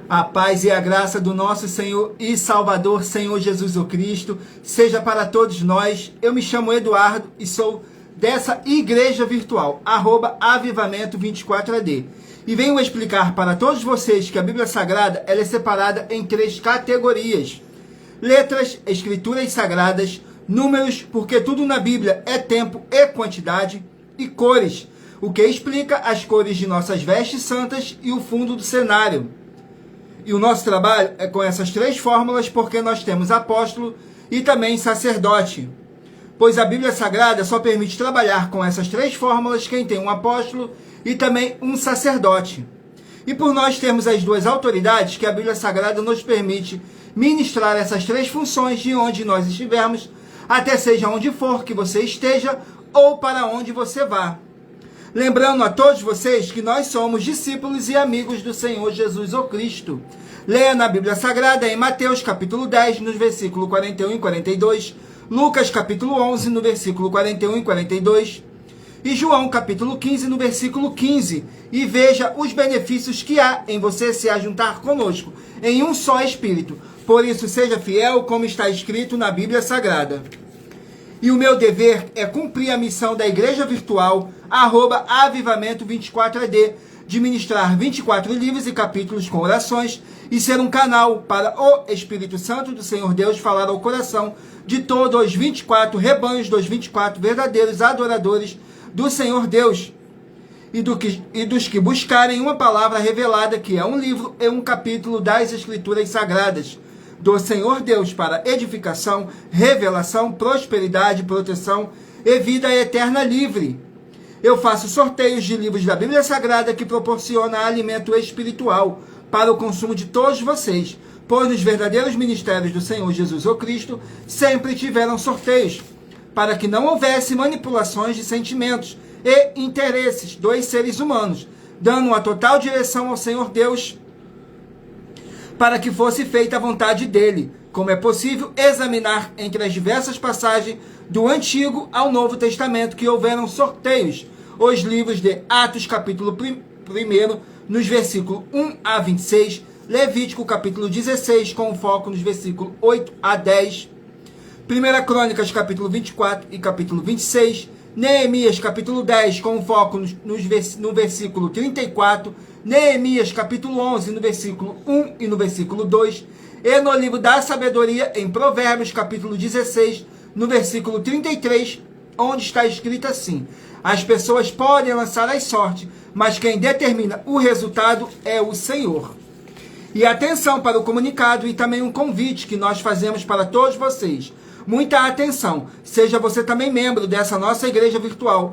A paz e a graça do nosso Senhor e Salvador, Senhor Jesus o Cristo, seja para todos nós. Eu me chamo Eduardo e sou dessa igreja virtual, @avivamento24AD. E venho explicar para todos vocês que a Bíblia Sagrada ela é separada em 3 categorias. Letras, escrituras sagradas, números, porque tudo na Bíblia é tempo e quantidade, e cores, o que explica as cores de nossas vestes santas e o fundo do cenário. E o nosso trabalho é com essas 3 fórmulas, porque nós temos apóstolo e também sacerdote. Pois a Bíblia Sagrada só permite trabalhar com essas 3 fórmulas quem tem um apóstolo e também um sacerdote. E por nós termos as 2 autoridades, que a Bíblia Sagrada nos permite ministrar essas 3 funções de onde nós estivermos, até seja onde for que você esteja ou para onde você vá. Lembrando a todos vocês que nós somos discípulos e amigos do Senhor Jesus o Cristo. Leia na Bíblia Sagrada em Mateus capítulo 10, nos versículos 41 e 42, Lucas capítulo 11, no versículo 41 e 42, e João capítulo 15, no versículo 15, e veja os benefícios que há em você se ajuntar conosco, em um só Espírito. Por isso, seja fiel, como está escrito na Bíblia Sagrada. E o meu dever é cumprir a missão da Igreja Virtual, @avivamento24AD, de ministrar 24 livros e capítulos com orações e ser um canal para o Espírito Santo do Senhor Deus falar ao coração de todos os 24 rebanhos dos 24 verdadeiros adoradores do Senhor Deus e dos que buscarem uma palavra revelada, que é um livro e um capítulo das Escrituras Sagradas do Senhor Deus, para edificação, revelação, prosperidade, proteção e vida eterna livre. Eu faço sorteios de livros da Bíblia Sagrada que proporciona alimento espiritual para o consumo de todos vocês, pois nos verdadeiros ministérios do Senhor Jesus o Cristo sempre tiveram sorteios, para que não houvesse manipulações de sentimentos e interesses dos seres humanos, dando uma total direção ao Senhor Deus, para que fosse feita a vontade dele, como é possível examinar entre as diversas passagens do Antigo ao Novo Testamento que houveram sorteios. Os livros de Atos, capítulo 1, nos versículos 1 a 26, Levítico, capítulo 16, com foco nos versículos 8 a 10, 1 Crônicas, capítulo 24 e capítulo 26, Neemias, capítulo 10, com foco no versículo 34, Neemias, capítulo 11, no versículo 1 e no versículo 2, e no livro da sabedoria, em Provérbios, capítulo 16, no versículo 33, onde está escrito assim: as pessoas podem lançar as sortes, mas quem determina o resultado é o Senhor. E atenção para o comunicado e também um convite que nós fazemos para todos vocês. Muita atenção, seja você também membro dessa nossa igreja virtual,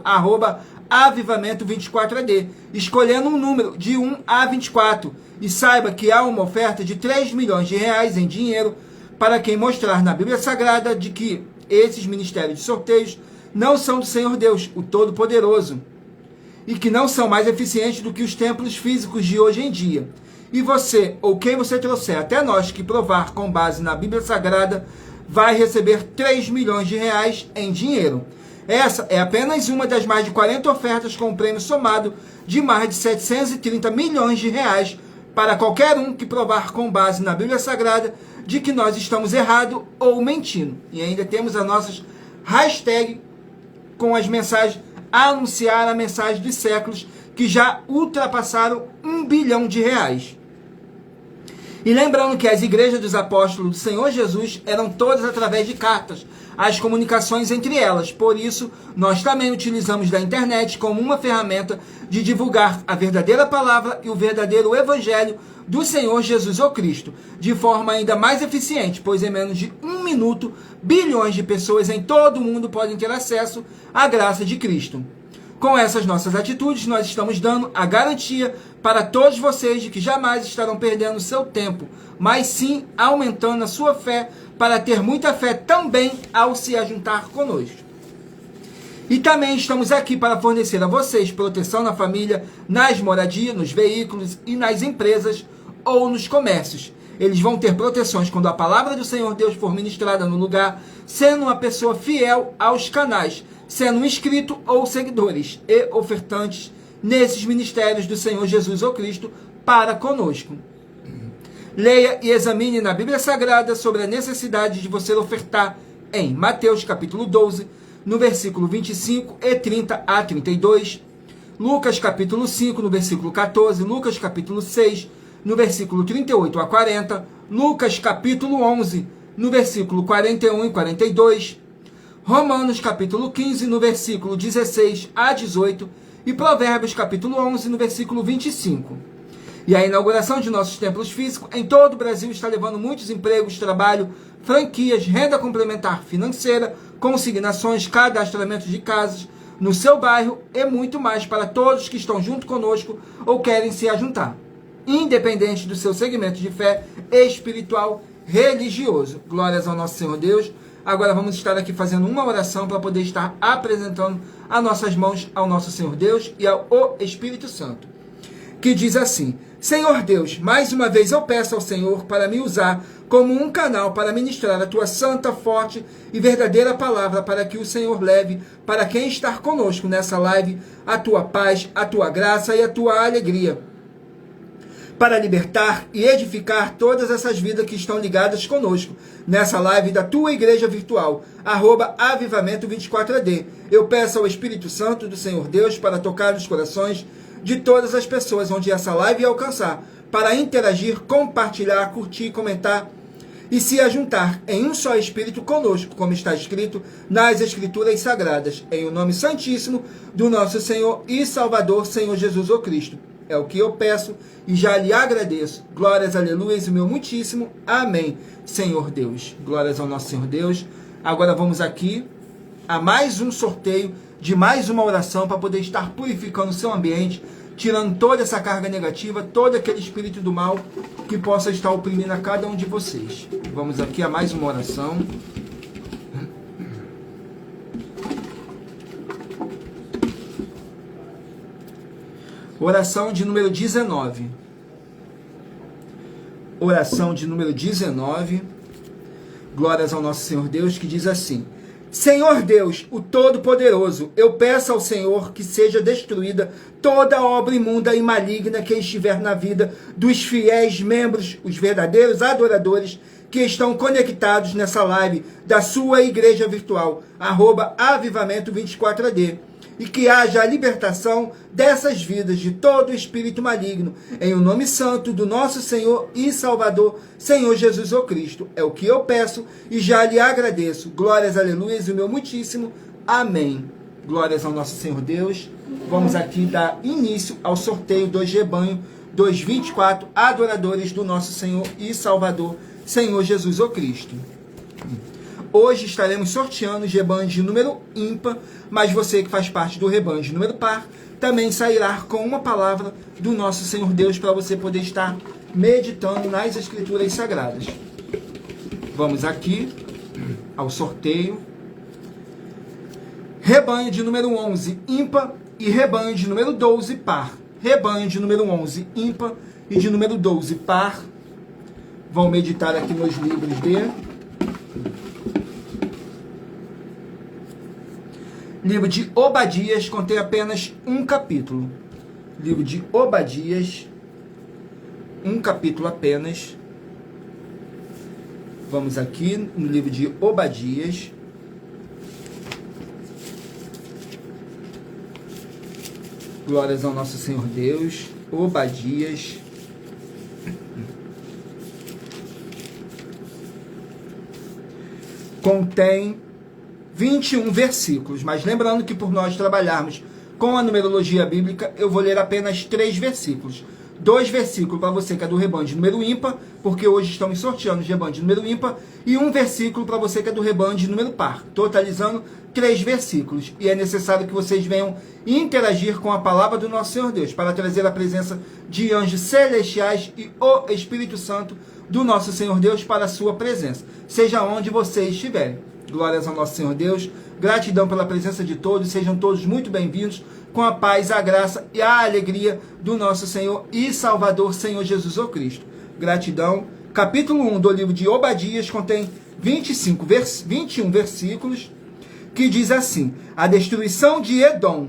@avivamento24AD, escolhendo um número de 1 a 24, e saiba que há uma oferta de 3 milhões de reais em dinheiro para quem mostrar na Bíblia Sagrada de que esses ministérios de sorteios não são do Senhor Deus, o Todo-Poderoso, e que não são mais eficientes do que os templos físicos de hoje em dia. E você, ou quem você trouxer até nós que provar com base na Bíblia Sagrada, vai receber 3 milhões de reais em dinheiro. Essa é apenas uma das mais de 40 ofertas com um prêmio somado de mais de 730 milhões de reais para qualquer um que provar com base na Bíblia Sagrada de que nós estamos errados ou mentindo. E ainda temos as nossas hashtags com as mensagens, anunciar a mensagem dos séculos, que já ultrapassaram 1 bilhão de reais. E lembrando que as igrejas dos apóstolos do Senhor Jesus eram todas através de cartas, as comunicações entre elas. Por isso, nós também utilizamos da internet como uma ferramenta de divulgar a verdadeira palavra e o verdadeiro evangelho do Senhor Jesus o Cristo, de forma ainda mais eficiente, pois em menos de 1 minuto, bilhões de pessoas em todo o mundo podem ter acesso à graça de Cristo. Com essas nossas atitudes, nós estamos dando a garantia para todos vocês de que jamais estarão perdendo seu tempo, mas sim aumentando a sua fé, para ter muita fé também ao se ajuntar conosco. E também estamos aqui para fornecer a vocês proteção na família, nas moradias, nos veículos e nas empresas ou nos comércios. Eles vão ter proteções quando a palavra do Senhor Deus for ministrada no lugar, sendo uma pessoa fiel aos canais, sendo um inscrito ou seguidores e ofertantes nesses ministérios do Senhor Jesus ou Cristo para conosco. Leia e examine na Bíblia Sagrada sobre a necessidade de você ofertar em Mateus capítulo 12, no versículo 25 e 30 a 32, Lucas capítulo 5, no versículo 14, Lucas capítulo 6, no versículo 38 a 40, Lucas capítulo 11, no versículo 41 e 42, Romanos capítulo 15, no versículo 16 a 18 e Provérbios capítulo 11, no versículo 25. E a inauguração de nossos templos físicos em todo o Brasil está levando muitos empregos, trabalho, franquias, renda complementar financeira, consignações, cadastramento de casas no seu bairro e muito mais para todos que estão junto conosco ou querem se ajuntar, independente do seu segmento de fé espiritual, religioso. Glórias ao nosso Senhor Deus. Agora vamos estar aqui fazendo uma oração para poder estar apresentando as nossas mãos ao nosso Senhor Deus e ao Espírito Santo, que diz assim: Senhor Deus, mais uma vez eu peço ao Senhor para me usar como um canal para ministrar a tua santa, forte e verdadeira palavra, para que o Senhor leve para quem está conosco nessa live a tua paz, a tua graça e a tua alegria, para libertar e edificar todas essas vidas que estão ligadas conosco nessa live da tua igreja virtual, @avivamento24AD. Eu peço ao Espírito Santo do Senhor Deus para tocar nos corações de todas as pessoas onde essa live alcançar, para interagir, compartilhar, curtir, comentar e se ajuntar em um só Espírito conosco, como está escrito nas Escrituras Sagradas, em o nome santíssimo do nosso Senhor e Salvador, Senhor Jesus o Cristo. É o que eu peço e já lhe agradeço. Glórias, aleluias, o meu muitíssimo amém, Senhor Deus. Glórias ao nosso Senhor Deus. Agora vamos aqui a mais um sorteio de mais uma oração para poder estar purificando o seu ambiente, tirando toda essa carga negativa, todo aquele espírito do mal que possa estar oprimindo a cada um de vocês. Vamos aqui a mais uma oração. Oração de número 19. Oração de número 19. Glórias ao nosso Senhor Deus, que diz assim: Senhor Deus, o Todo-Poderoso, eu peço ao Senhor que seja destruída toda obra imunda e maligna que estiver na vida dos fiéis membros, os verdadeiros adoradores que estão conectados nessa live da sua igreja virtual, @avivamento24AD, e que haja a libertação dessas vidas de todo espírito maligno, em o nome santo do nosso Senhor e Salvador, Senhor Jesus o Cristo. É o que eu peço e já lhe agradeço. Glórias, aleluias, o meu muitíssimo amém. Glórias ao nosso Senhor Deus. Vamos aqui dar início ao sorteio dos rebanho dos 24 adoradores do nosso Senhor e Salvador, Senhor Jesus o Cristo. Hoje estaremos sorteando os rebanhos de número ímpar, mas você que faz parte do rebanho de número par também sairá com uma palavra do nosso Senhor Deus para você poder estar meditando nas Escrituras Sagradas. Vamos aqui ao sorteio. Rebanho de número 11 ímpar e rebanho de número 12 par. Rebanho de número 11 ímpar e de número 12 par. Vão meditar aqui nos livros de... Livro de Obadias contém apenas um capítulo. Livro de Obadias, um capítulo apenas. Vamos aqui no livro de Obadias. Glórias ao nosso Senhor Deus. Obadias. Contém 21 versículos, mas lembrando que por nós trabalharmos com a numerologia bíblica, eu vou ler apenas 3 versículos. 2 versículos para você que é do rebanho de número ímpar, porque hoje estamos sorteando o rebanho de número ímpar, e 1 versículo para você que é do rebanho de número par, totalizando 3 versículos. E é necessário que vocês venham interagir com a palavra do nosso Senhor Deus, para trazer a presença de anjos celestiais e o Espírito Santo do nosso Senhor Deus para a sua presença, seja onde vocês estiverem. Glórias ao nosso Senhor Deus, gratidão pela presença de todos, sejam todos muito bem-vindos, com a paz, a graça e a alegria do nosso Senhor e Salvador, Senhor Jesus o Cristo. Gratidão. Capítulo 1 do livro de Obadias contém 21 versículos, que diz assim: a destruição de Edom.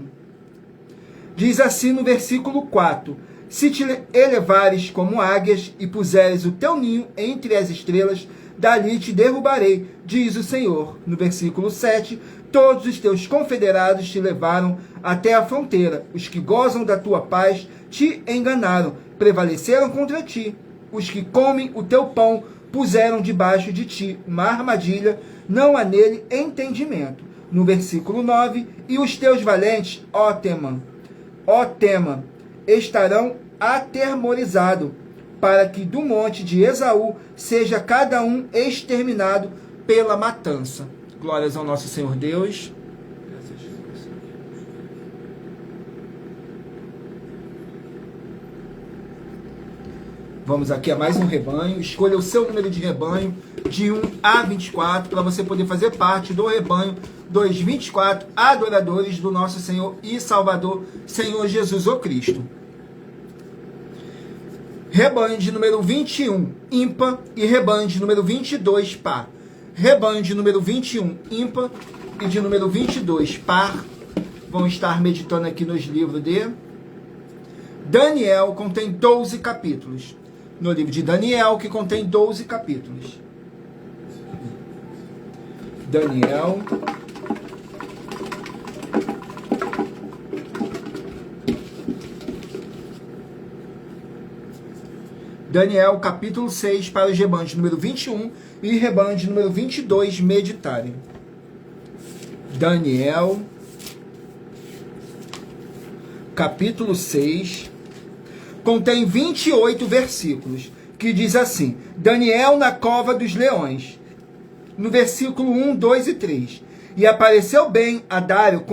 Diz assim no versículo 4: Se te elevares como águias e puseres o teu ninho entre as estrelas, dali te derrubarei, diz o Senhor. No versículo 7, todos os teus confederados te levaram até a fronteira. Os que gozam da tua paz te enganaram, prevaleceram contra ti. Os que comem o teu pão puseram debaixo de ti uma armadilha, não há nele entendimento. No versículo 9, e os teus valentes, ó Temã, estarão atemorizados, para que do monte de Esaú seja cada um exterminado pela matança. Glórias ao nosso Senhor Deus. Vamos aqui a mais um rebanho. Escolha o seu número de rebanho de 1 a 24 para você poder fazer parte do rebanho dos 24 adoradores do nosso Senhor e Salvador, Senhor Jesus o Cristo. Rebanho de número 21, ímpar, e rebanho de número 22, par. Rebanho de número 21, ímpar, e de número 22, par. Vão estar meditando aqui nos livros de Daniel, contém 12 capítulos. No livro de Daniel, que contém 12 capítulos. Daniel. Daniel, capítulo 6, para os rebanhos de número 21 e rebanho de número 22 meditarem. Daniel, capítulo 6, contém 28 versículos, que diz assim: Daniel na cova dos leões. No versículo 1, 2 e 3. E apareceu bem a Dário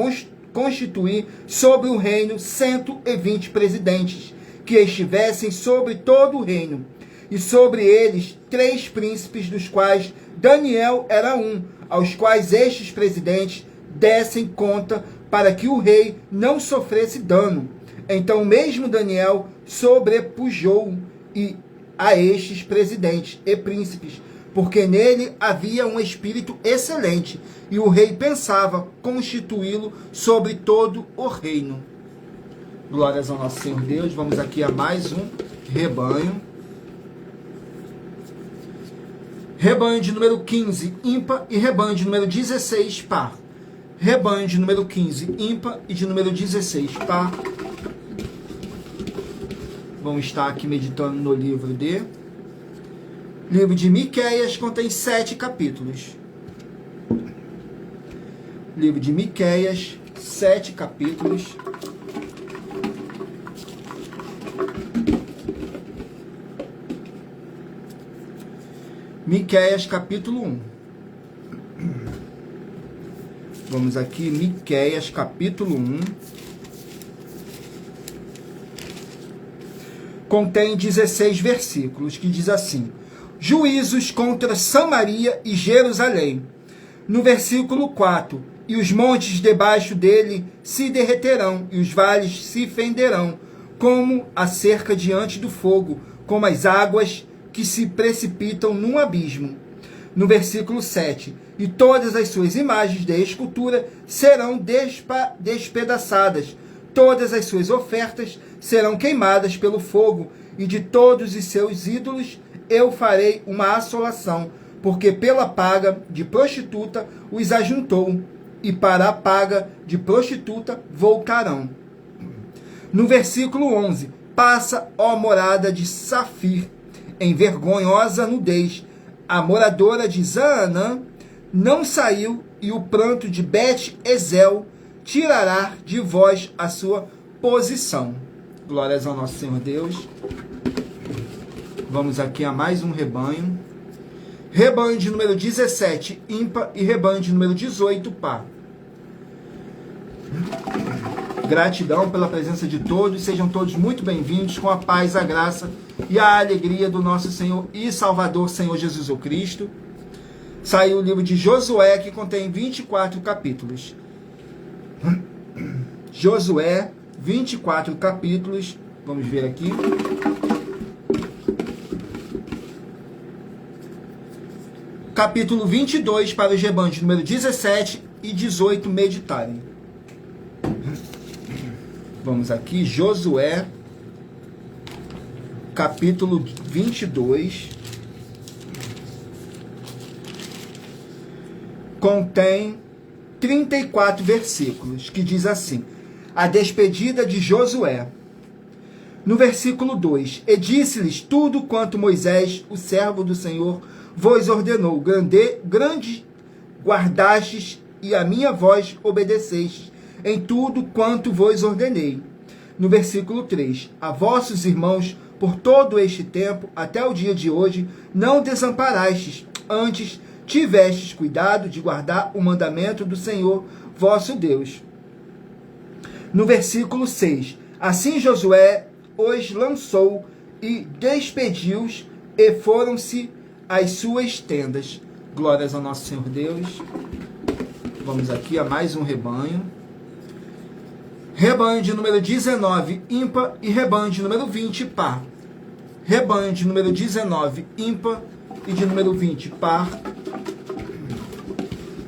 constituir sobre o reino 120 presidentes, que estivessem sobre todo o reino, e sobre eles 3 príncipes, dos quais Daniel era um, aos quais estes presidentes dessem conta, para que o rei não sofresse dano. Então mesmo Daniel sobrepujou a estes presidentes e príncipes, porque nele havia um espírito excelente, e o rei pensava constituí-lo sobre todo o reino. Glórias ao nosso Senhor Deus. Vamos aqui a mais um rebanho. Rebanho de número 15, ímpar, e rebanho de número 16, par. Rebanho de número 15, ímpar, e de número 16, par. Vamos estar aqui meditando no livro de Miqueias, contém 7 capítulos. Livro de Miqueias, 7 capítulos. Miqueias, capítulo 1. Vamos aqui, Miqueias, capítulo 1. Contém 16 versículos, que diz assim: juízos contra Samaria e Jerusalém. No versículo 4, e os montes debaixo dele se derreterão, e os vales se fenderão, como a cerca diante do fogo, como as águas que se precipitam num abismo. No versículo 7, e todas as suas imagens de escultura serão despedaçadas, todas as suas ofertas serão queimadas pelo fogo, e de todos os seus ídolos eu farei uma assolação, porque pela paga de prostituta os ajuntou, e para a paga de prostituta voltarão. No versículo 11, passa, ó morada de Safir, em vergonhosa nudez, a moradora de Zaanã não saiu, e o pranto de Bet-Ezel tirará de vós a sua posição. Glórias ao nosso Senhor Deus. Vamos aqui a mais um rebanho. Rebanho de número 17, ímpar, e rebanho de número 18, par. Gratidão pela presença de todos. Sejam todos muito bem-vindos, com a paz, a graça e a alegria do nosso Senhor e Salvador, Senhor Jesus o Cristo. Saiu o livro de Josué, que contém 24 capítulos. Josué, 24 capítulos. Vamos ver aqui. Capítulo 22 para os rebanhos número 17 e 18 meditarem. Vamos aqui, Josué, capítulo 22, contém 34 versículos, que diz assim: a despedida de Josué. No versículo 2, e disse-lhes tudo quanto Moisés, o servo do Senhor, vos ordenou, grande guardastes e a minha voz obedecestes em tudo quanto vos ordenei. No versículo 3, a vossos irmãos, por todo este tempo, até o dia de hoje, não desamparastes, antes tivestes cuidado de guardar o mandamento do Senhor vosso Deus. No versículo 6, assim Josué os lançou e despediu-os, e foram-se às suas tendas. Glórias ao nosso Senhor Deus. Vamos aqui a mais um rebanho. Rebanho de número 19, ímpar, e rebanho de número 20, par. Rebanho de número 19, ímpar, e de número 20, par.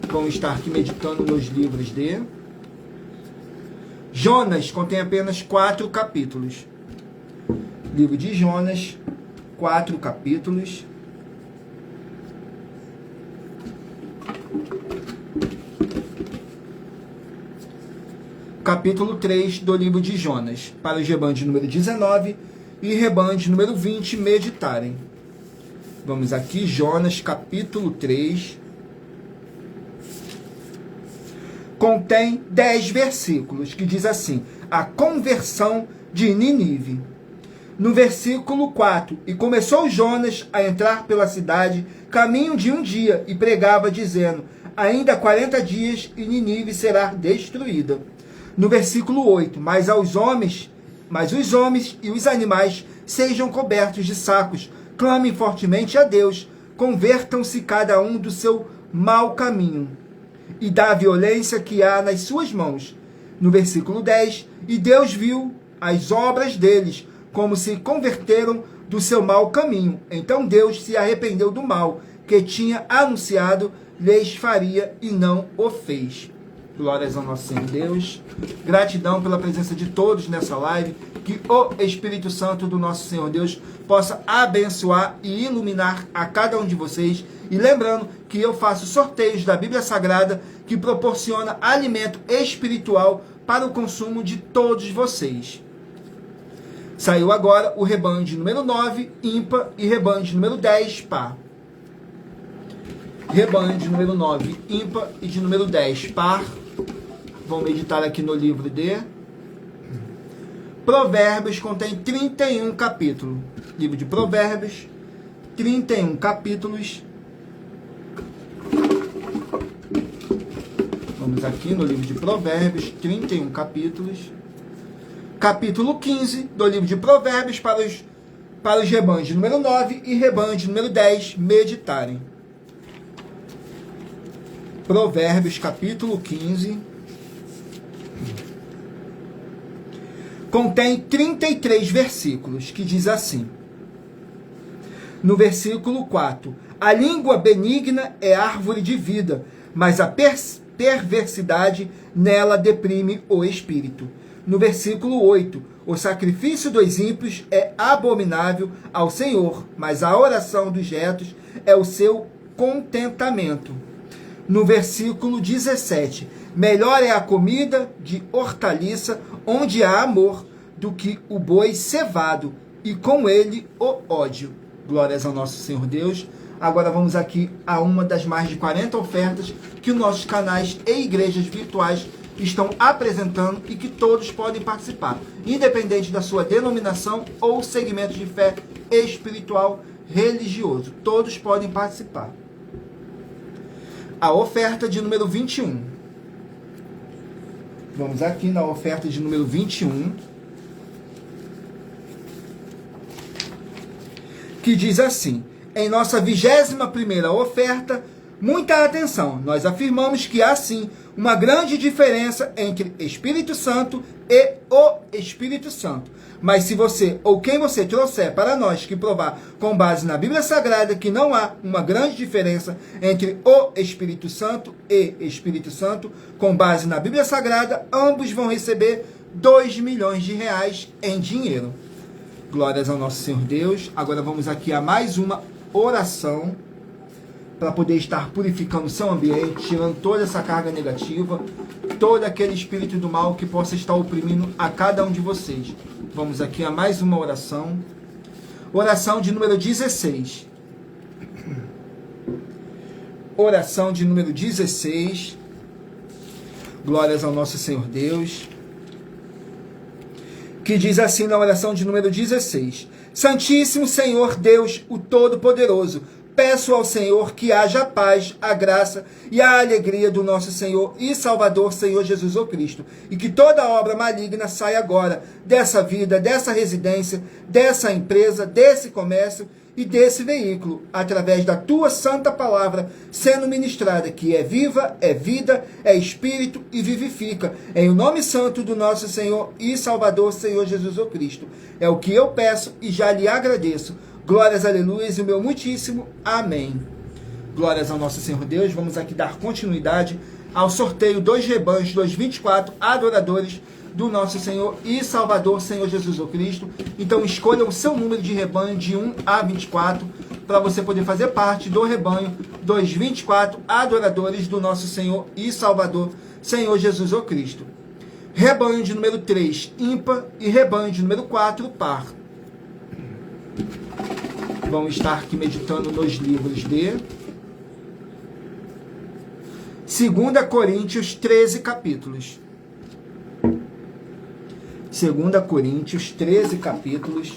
Vamos estar aqui meditando nos livros de Jonas, contém apenas 4 capítulos. Livro de Jonas, 4 capítulos. Capítulo 3 do livro de Jonas, para os rebanhos de número 19 e rebanho de número 20 meditarem. Vamos aqui, Jonas, capítulo 3. Contém 10 versículos, que diz assim: a conversão de Nínive. No versículo 4, e começou Jonas a entrar pela cidade, caminho de um dia, e pregava, dizendo: ainda 40 dias e Nínive será destruída. No versículo 8, mas os homens e os animais sejam cobertos de sacos, clamem fortemente a Deus, convertam-se cada um do seu mau caminho e da violência que há nas suas mãos. No versículo 10, e Deus viu as obras deles, como se converteram do seu mau caminho. Então Deus se arrependeu do mal que tinha anunciado, lhes faria, e não o fez. Glórias ao nosso Senhor Deus. Gratidão pela presença de todos nessa live. Que o Espírito Santo do nosso Senhor Deus possa abençoar e iluminar a cada um de vocês. E lembrando que eu faço sorteios da Bíblia Sagrada que proporciona alimento espiritual para o consumo de todos vocês. Saiu agora o rebanho de número 9, ímpar, e rebanho de número 10, par. Rebanho de número 9, ímpar, e de número 10, par. Vamos meditar aqui no livro de Provérbios, contém 31 capítulos. Livro de Provérbios, 31 capítulos. Vamos aqui no livro de Provérbios, 31 capítulos. Capítulo 15 do livro de Provérbios para os rebanhos de número 9 e rebanho de número 10 meditarem. Provérbios, capítulo 15. Contém 33 versículos, que diz assim. No versículo 4. A língua benigna é árvore de vida, mas a perversidade nela deprime o espírito. No versículo 8. O sacrifício dos ímpios é abominável ao Senhor, mas a oração dos retos é o seu contentamento. No versículo 17, melhor é a comida de hortaliça, onde há amor, do que o boi cevado, e com ele o ódio. Glórias ao nosso Senhor Deus. Agora vamos aqui a uma das mais de 40 ofertas que os nossos canais e igrejas virtuais estão apresentando e que todos podem participar, independente da sua denominação ou segmento de fé espiritual religioso. Todos podem participar. A oferta de número 21. Vamos aqui na oferta de número 21. Que diz assim: em nossa 21ª oferta, muita atenção, nós afirmamos que há sim uma grande diferença entre Espírito Santo e o Espírito Santo. Mas se você, ou quem você trouxer para nós que provar com base na Bíblia Sagrada que não há uma grande diferença entre o Espírito Santo e Espírito Santo, com base na Bíblia Sagrada, ambos vão receber 2 milhões de reais em dinheiro. Glórias ao nosso Senhor Deus. Agora vamos aqui a mais uma oração para poder estar purificando o seu ambiente, tirando toda essa carga negativa, todo aquele espírito do mal que possa estar oprimindo a cada um de vocês. Vamos aqui a mais uma oração. Oração de número 16. Oração de número 16. Glórias ao nosso Senhor Deus. Que diz assim na oração de número 16. Santíssimo Senhor Deus, o Todo-Poderoso, peço ao Senhor que haja a paz, a graça e a alegria do nosso Senhor e Salvador, Senhor Jesus o Cristo, e que toda obra maligna saia agora dessa vida, dessa residência, dessa empresa, desse comércio e desse veículo, através da tua santa palavra sendo ministrada, que é viva, é vida, é espírito e vivifica, em o nome santo do nosso Senhor e Salvador, Senhor Jesus o Cristo. É o que eu peço e já lhe agradeço. Glórias, aleluias, e o meu muitíssimo amém. Glórias ao nosso Senhor Deus. Vamos aqui dar continuidade ao sorteio dos rebanhos dos 24 adoradores do nosso Senhor e Salvador, Senhor Jesus o Cristo. Então escolha o seu número de rebanho de 1 a 24 para você poder fazer parte do rebanho dos 24 adoradores do nosso Senhor e Salvador, Senhor Jesus o Cristo. Rebanho de número 3, ímpar, e rebanho de número 4, par. Vamos estar aqui meditando nos livros de 2 Coríntios, 13 capítulos. 2 Coríntios, 13 capítulos.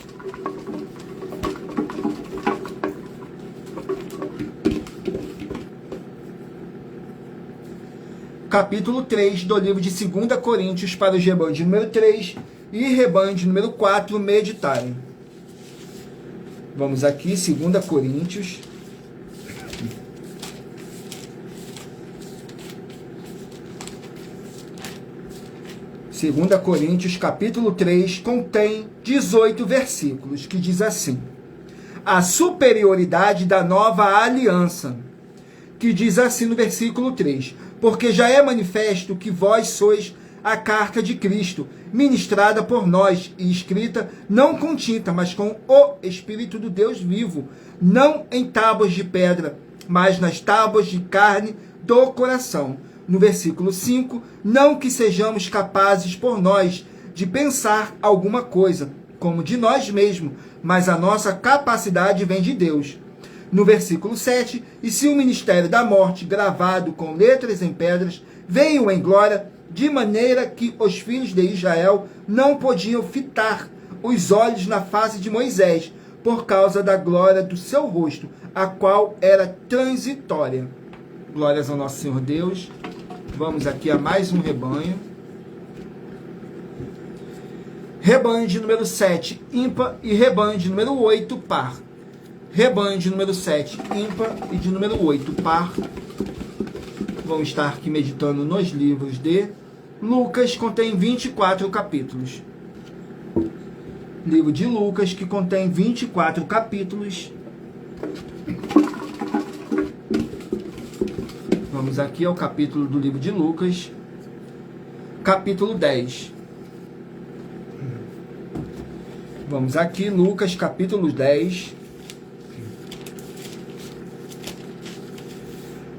Capítulo 3 do livro de 2 Coríntios para os rebanhos de número 3 e rebanho de número 4 meditarem. Vamos aqui, 2 Coríntios. Segunda Coríntios, capítulo 3, contém 18 versículos, que diz assim: a superioridade da nova aliança, que diz assim no versículo 3, porque já é manifesto que vós sois a carta de Cristo, ministrada por nós e escrita não com tinta, mas com o Espírito do Deus vivo, não em tábuas de pedra, mas nas tábuas de carne do coração. No versículo 5, não que sejamos capazes por nós de pensar alguma coisa, como de nós mesmos, mas a nossa capacidade vem de Deus. No versículo 7, e se o ministério da morte, gravado com letras em pedras, veio em glória, de maneira que os filhos de Israel não podiam fitar os olhos na face de Moisés, por causa da glória do seu rosto, a qual era transitória. Glórias ao nosso Senhor Deus. Vamos aqui a mais um rebanho. Rebanho de número 7, ímpar, e rebanho de número 8, par. Rebanho de número 7, ímpar, e de número 8, par. Vamos estar aqui meditando nos livros de Lucas, contém 24 capítulos. Livro de Lucas, que contém 24 capítulos. Vamos aqui ao capítulo do livro de Lucas, capítulo 10. Vamos aqui, Lucas, capítulo 10.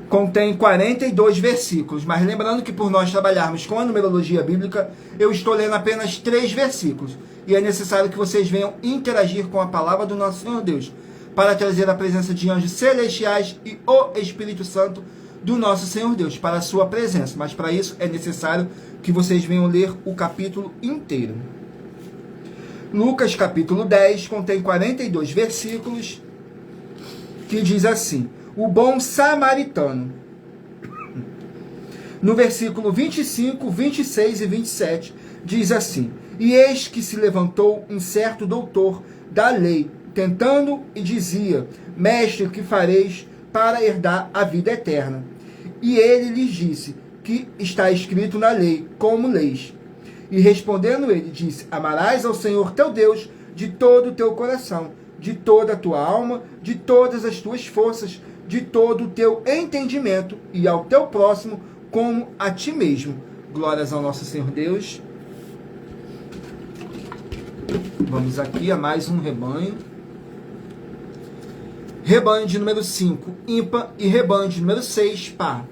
Contém 42 versículos, mas lembrando que por nós trabalharmos com a numerologia bíblica, eu estou lendo apenas 3 versículos. E é necessário que vocês venham interagir com a palavra do nosso Senhor Deus, para trazer a presença de anjos celestiais e o Espírito Santo do nosso Senhor Deus, para a sua presença. Mas para isso é necessário que vocês venham ler o capítulo inteiro. Lucas capítulo 10 contém 42 versículos, que diz assim: o bom samaritano. No versículo 25, 26 e 27, diz assim: e eis que se levantou um certo doutor da lei, tentando, e dizia: mestre, o que fareis para herdar a vida eterna? E ele lhes disse: que está escrito na lei, como leis? E respondendo ele, disse: amarás ao Senhor teu Deus de todo o teu coração, de toda a tua alma, de todas as tuas forças, de todo o teu entendimento, e ao teu próximo como a ti mesmo. Glórias ao nosso Senhor Deus. Vamos aqui a mais um rebanho. Rebanho de número 5, ímpar, e rebanho de número 6, par.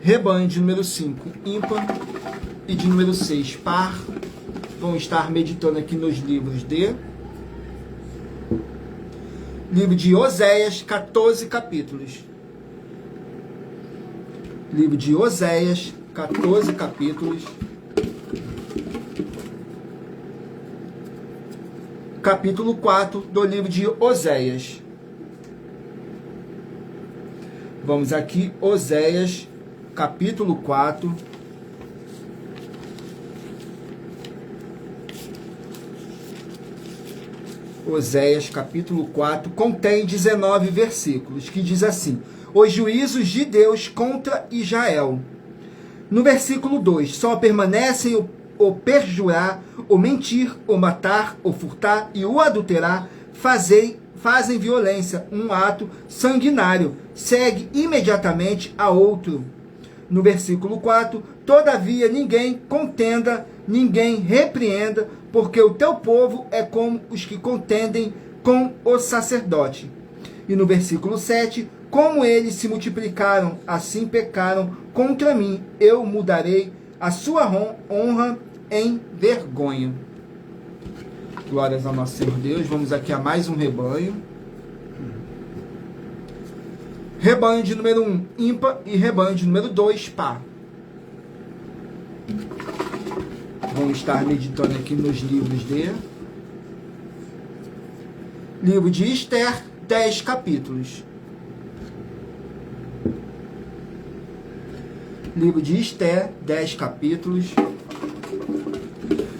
Rebanho de número 5, ímpar, e de número 6, par. Vão estar meditando aqui nos livros de... Livro de Oséias, 14 capítulos. Livro de Oséias, 14 capítulos. Capítulo 4 do livro de Oséias. Vamos aqui, Oséias, capítulo 4. Oséias, capítulo 4, contém 19 versículos, que diz assim: os juízos de Deus contra Israel. No versículo 2, só permanecem o perjurar, o mentir, o matar, o furtar e o adulterar, fazem violência, um ato sanguinário, segue imediatamente a outro. No versículo 4, todavia ninguém contenda, ninguém repreenda, porque o teu povo é como os que contendem com o sacerdote. E no versículo 7, como eles se multiplicaram, assim pecaram contra mim, eu mudarei a sua honra em vergonha. Glórias ao nosso Senhor Deus. Vamos aqui a mais um rebanho. Rebanho de número 1, ímpar, e rebanho de número 2, par. Vamos estar meditando aqui nos livros de... Livro de Esther, 10 capítulos. Livro de Esther, 10 capítulos.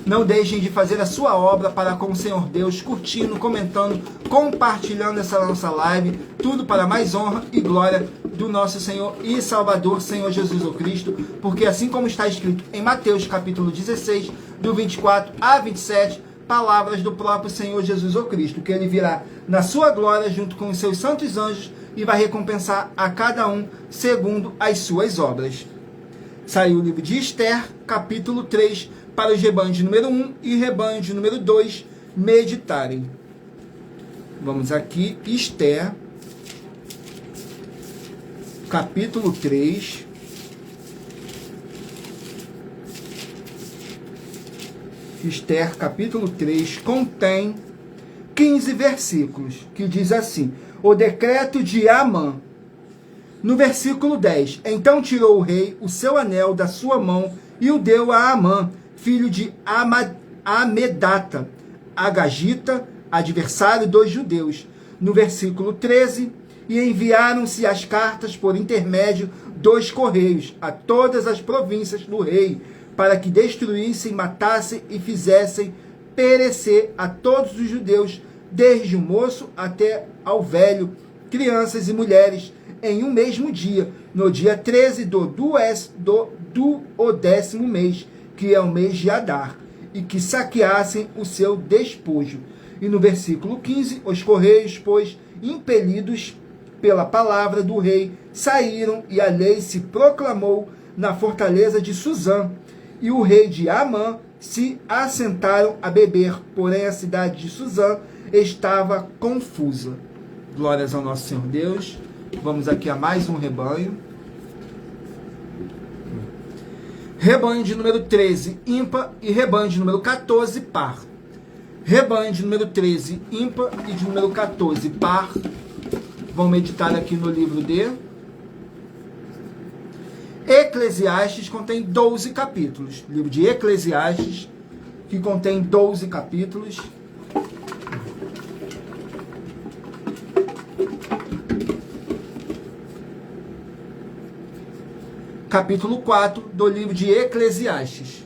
Não deixem de fazer a sua obra para com o Senhor Deus, curtindo, comentando, compartilhando essa nossa live, tudo para mais honra e glória do nosso Senhor e Salvador, Senhor Jesus o Cristo, porque assim como está escrito em Mateus capítulo 16, do 24 a 27, palavras do próprio Senhor Jesus o Cristo, que ele virá na sua glória junto com os seus santos anjos e vai recompensar a cada um segundo as suas obras. Saiu o livro de Esther, capítulo 3, para os rebanhos de número 1 e rebanho de número 2 meditarem. Vamos aqui, Esther, capítulo 3. Esther, capítulo 3, contém 15 versículos, que diz assim: o decreto de Amã. No versículo 10, então tirou o rei o seu anel da sua mão e o deu a Amã, filho de Amedata, Agagita, adversário dos judeus. No versículo 13, e enviaram-se as cartas por intermédio dos correios a todas as províncias do rei, para que destruíssem, matassem e fizessem perecer a todos os judeus, desde o moço até ao velho, crianças e mulheres, em um mesmo dia, no dia 13 do 10º mês, que é o mês de Adar, e que saqueassem o seu despojo. E no versículo 15, os correios, pois, impelidos pela palavra do rei, saíram, e a lei se proclamou na fortaleza de Suzã, e o rei de Amã se assentaram a beber, porém a cidade de Suzã estava confusa. Glórias ao nosso Senhor Deus. Vamos aqui a mais um rebanho. Rebanho de número 13, ímpar, e rebanho de número 14, par. Rebanho de número 13, ímpar, e de número 14, par. Vamos meditar aqui no livro de Eclesiastes, contém 12 capítulos. Livro de Eclesiastes, que contém 12 capítulos. Capítulo 4 do livro de Eclesiastes.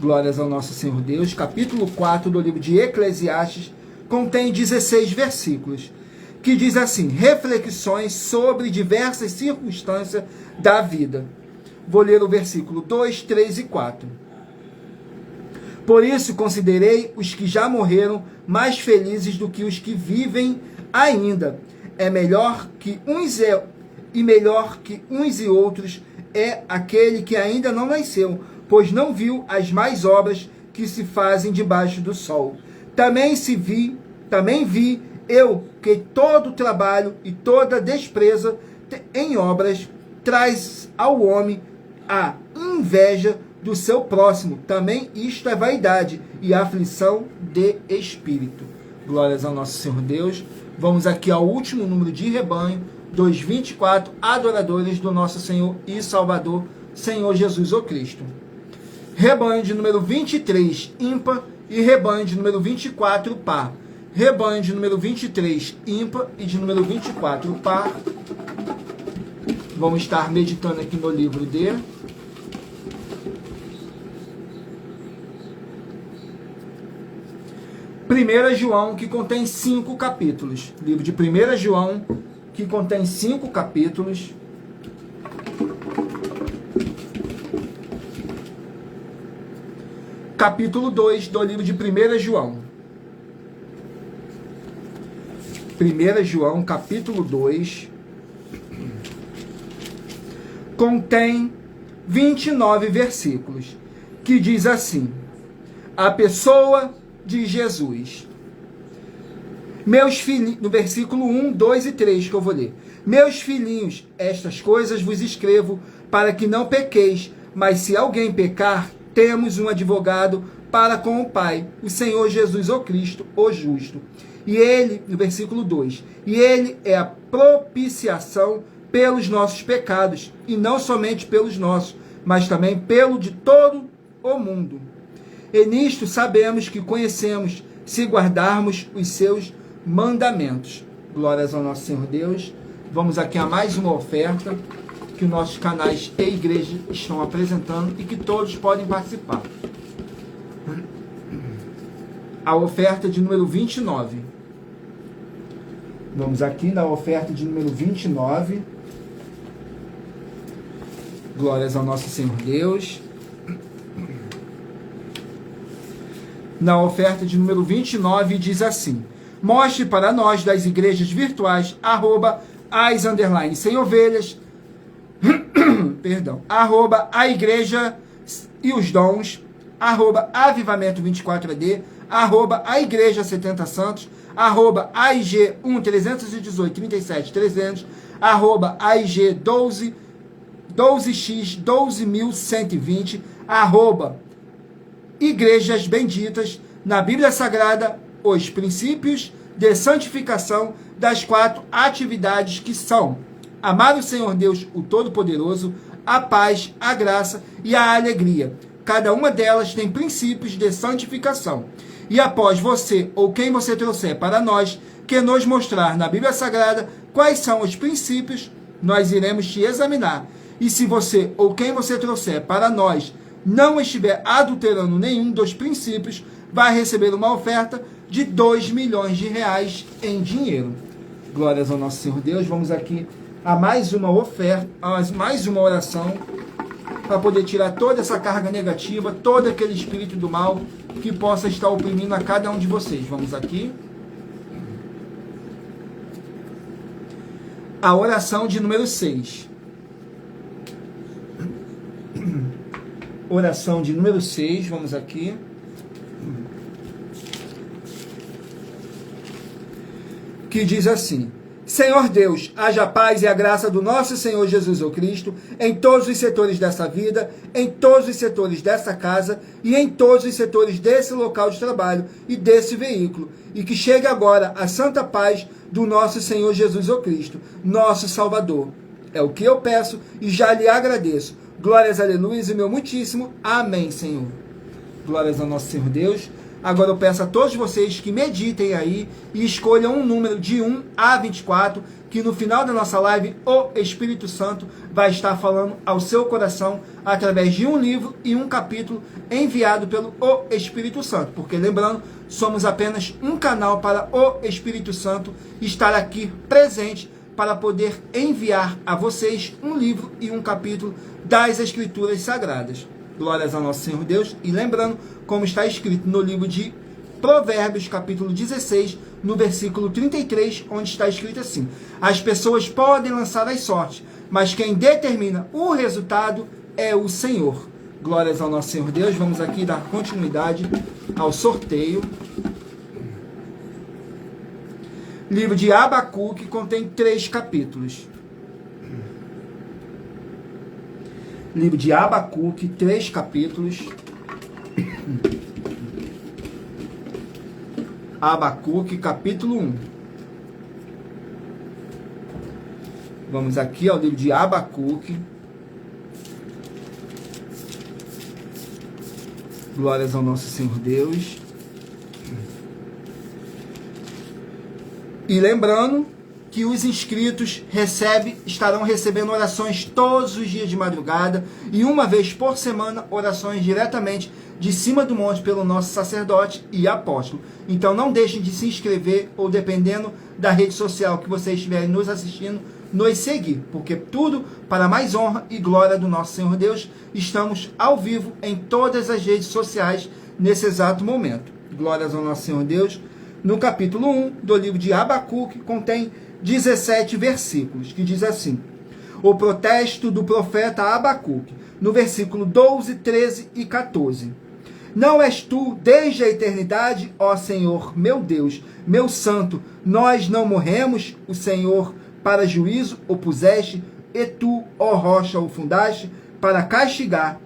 Glórias ao nosso Senhor Deus. Capítulo 4 do livro de Eclesiastes contém 16 versículos, que diz assim: reflexões sobre diversas circunstâncias da vida. Vou ler o versículo 2, 3 e 4. Por isso considerei os que já morreram mais felizes do que os que vivem ainda. É melhor que uns e outros é aquele que ainda não nasceu, pois não viu as más obras que se fazem debaixo do sol. Também vi eu que todo trabalho e toda despreza em obras traz ao homem a inveja do seu próximo. Também isto é vaidade e aflição de espírito. Glórias ao nosso Senhor Deus. Vamos aqui ao último número de rebanho, dos 24 adoradores do nosso Senhor e Salvador, Senhor Jesus o Cristo. Rebanho de número 23, ímpar, e rebanho de número 24, par. Rebanho de número 23, ímpar, e de número 24, par. Vamos estar meditando aqui no livro de Primeira João, que contém 5 capítulos. Livro de 1 João, que contém 5 capítulos. Capítulo 2 do livro de 1 João. 1 João, capítulo 2, contém 29 versículos, que diz assim: a pessoa de Jesus. Meus filhinhos, no versículo 1, 2 e 3 que eu vou ler. Meus filhinhos, estas coisas vos escrevo para que não pequeis, mas se alguém pecar, temos um advogado para com o Pai, o Senhor Jesus o Cristo, o justo. E ele, no versículo 2, e ele é a propiciação pelos nossos pecados, e não somente pelos nossos, mas também pelo de todo o mundo. E nisto sabemos que conhecemos, se guardarmos os seus mandamentos. Glórias ao nosso Senhor Deus. Vamos aqui a mais uma oferta que os nossos canais e igreja estão apresentando e que todos podem participar. A oferta de número 29. Vamos aqui na oferta de número 29. Glórias ao nosso Senhor Deus. Na oferta de número 29 diz assim: mostre para nós das igrejas virtuais, @as_sem ovelhas, perdão, @ a igreja e os dons, @avivamento 24AD, @a igreja 70 santos, @aig 1 318 37 300, @aig 12x 12.120, igrejas benditas, na Bíblia Sagrada, os princípios de santificação das 4 atividades que são: amar o Senhor Deus, o Todo-Poderoso, a paz, a graça e a alegria. Cada uma delas tem princípios de santificação. E após você, ou quem você trouxer para nós, que nos mostrar na Bíblia Sagrada quais são os princípios, nós iremos te examinar. E se você, ou quem você trouxer para nós, não estiver adulterando nenhum dos princípios, vai receber uma oferta de 2 milhões de reais em dinheiro. Glórias ao nosso Senhor Deus. Vamos aqui a mais uma oferta, a mais uma oração, para poder tirar toda essa carga negativa, todo aquele espírito do mal que possa estar oprimindo a cada um de vocês. Vamos aqui. A oração de número 6. Oração de número 6, vamos aqui. Que diz assim: Senhor Deus, haja a paz e a graça do nosso Senhor Jesus o Cristo em todos os setores dessa vida, em todos os setores dessa casa e em todos os setores desse local de trabalho e desse veículo. E que chegue agora a santa paz do nosso Senhor Jesus o Cristo, nosso Salvador. É o que eu peço e já lhe agradeço. Glórias, aleluia, e meu muitíssimo amém, Senhor. Glórias ao nosso Senhor Deus. Agora eu peço a todos vocês que meditem aí e escolham um número de 1 a 24, que no final da nossa live o Espírito Santo vai estar falando ao seu coração através de um livro e um capítulo enviado pelo o Espírito Santo. Porque lembrando, somos apenas um canal para o Espírito Santo estar aqui presente para poder enviar a vocês um livro e um capítulo das Escrituras Sagradas. Glórias ao nosso Senhor Deus. E lembrando, como está escrito no livro de Provérbios, capítulo 16, no versículo 33, onde está escrito assim: as pessoas podem lançar as sortes, mas quem determina o resultado é o Senhor. Glórias ao nosso Senhor Deus. Vamos aqui dar continuidade ao sorteio. Livro de Abacuque contém 3 capítulos. Livro de Abacuque, 3 capítulos. Abacuque, capítulo 1. Vamos aqui ao livro de Abacuque. Glórias ao nosso Senhor Deus. E lembrando que os inscritos estarão recebendo orações todos os dias de madrugada e uma vez por semana orações diretamente de cima do monte pelo nosso sacerdote e apóstolo. Então não deixem de se inscrever ou, dependendo da rede social que vocês estiverem nos assistindo, nos seguir, porque tudo para mais honra e glória do nosso Senhor Deus. Estamos ao vivo em todas as redes sociais nesse exato momento. Glórias ao nosso Senhor Deus. No capítulo 1 do livro de Abacuque contém 17 versículos, que diz assim: o protesto do profeta Abacuque, no versículo 12, 13 e 14. Não és tu, desde a eternidade, ó Senhor, meu Deus, meu santo, nós não morremos, o Senhor para juízo o puseste, e tu, ó rocha, o fundaste para castigar.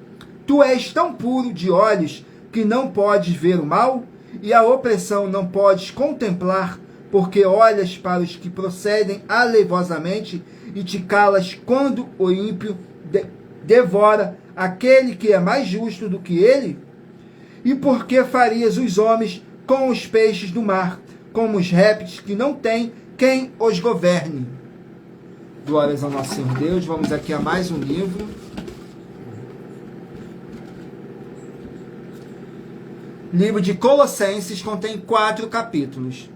Tu és tão puro de olhos que não podes ver o mal, e a opressão não podes contemplar, porque olhas para os que procedem alevosamente e te calas quando o ímpio devora aquele que é mais justo do que ele? E por que farias os homens com os peixes do mar, como os répteis que não têm quem os governe? Glórias ao nosso Senhor Deus. Vamos aqui a mais um livro. Livro de Colossenses contém 4 capítulos.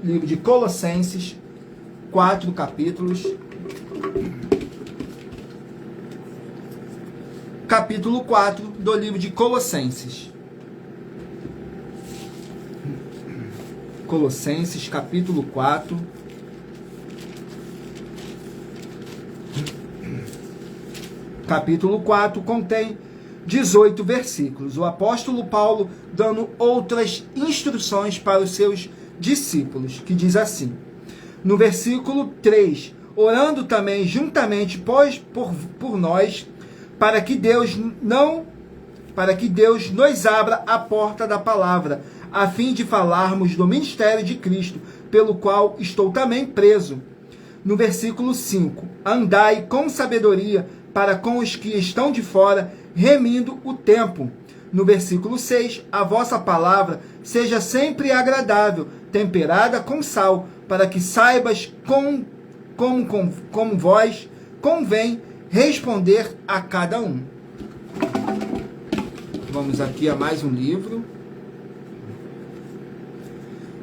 Livro de Colossenses, 4 capítulos. Capítulo 4 do livro de Colossenses. Colossenses, capítulo 4. Capítulo 4 contém 18 versículos. O apóstolo Paulo dando outras instruções para os seus discípulos, que diz assim, no versículo 3, orando também juntamente por nós, para que Deus nos abra a porta da palavra, a fim de falarmos do ministério de Cristo, pelo qual estou também preso. No versículo 5, andai com sabedoria para com os que estão de fora, remindo o tempo. No versículo 6, a vossa palavra seja sempre agradável, temperada com sal, para que saibas como vós convém responder a cada um. Vamos aqui a mais um livro.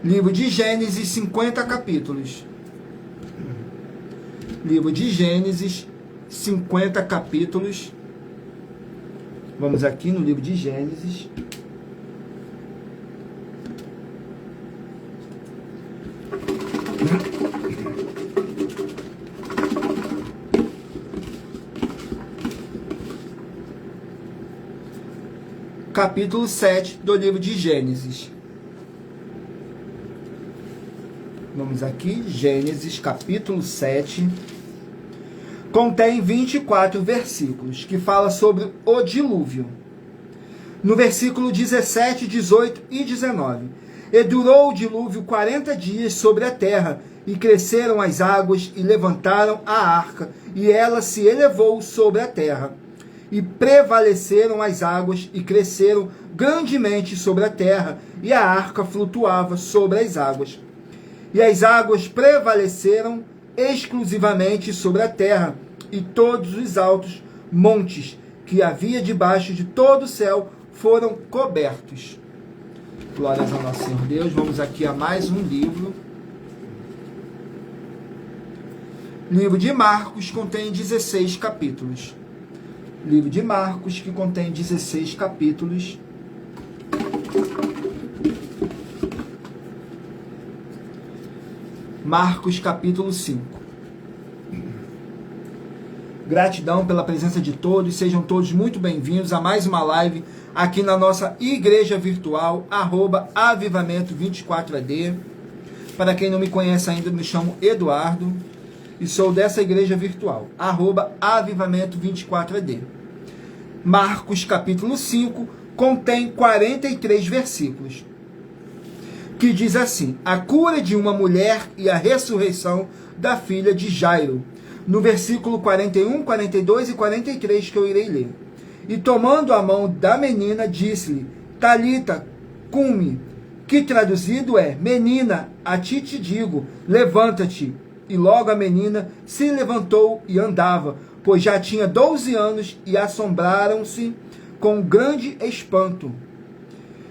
Livro de Gênesis, 50 capítulos. Livro de Gênesis, 50 capítulos. Vamos aqui no livro de Gênesis. Capítulo 7 do livro de Gênesis. Vamos aqui, Gênesis, capítulo 7. Contém 24 versículos, que fala sobre o dilúvio. No versículo 17, 18 e 19. E durou o dilúvio 40 dias sobre a terra, e cresceram as águas, e levantaram a arca, e ela se elevou sobre a terra. E prevaleceram as águas, e cresceram grandemente sobre a terra, e a arca flutuava sobre as águas. E as águas prevaleceram exclusivamente sobre a terra, e todos os altos montes que havia debaixo de todo o céu foram cobertos. Glórias ao nosso Senhor Deus. Vamos aqui a mais um livro. Livro de Marcos contém 16 capítulos. Livro de Marcos, que contém 16 capítulos. Marcos, capítulo 5. Gratidão pela presença de todos, sejam todos muito bem-vindos a mais uma live aqui na nossa igreja virtual, @avivamento24AD. Para quem não me conhece ainda, me chamo Eduardo e sou dessa igreja virtual, @avivamento24AD. Marcos capítulo 5 contém 43 versículos, que diz assim: a cura de uma mulher e a ressurreição da filha de Jairo. No versículo 41, 42 e 43 que eu irei ler. E tomando a mão da menina, disse-lhe: Talita, cumi, que traduzido é: menina, a ti te digo, levanta-te. E logo a menina se levantou e andava, pois já tinha 12 anos, e assombraram-se com grande espanto.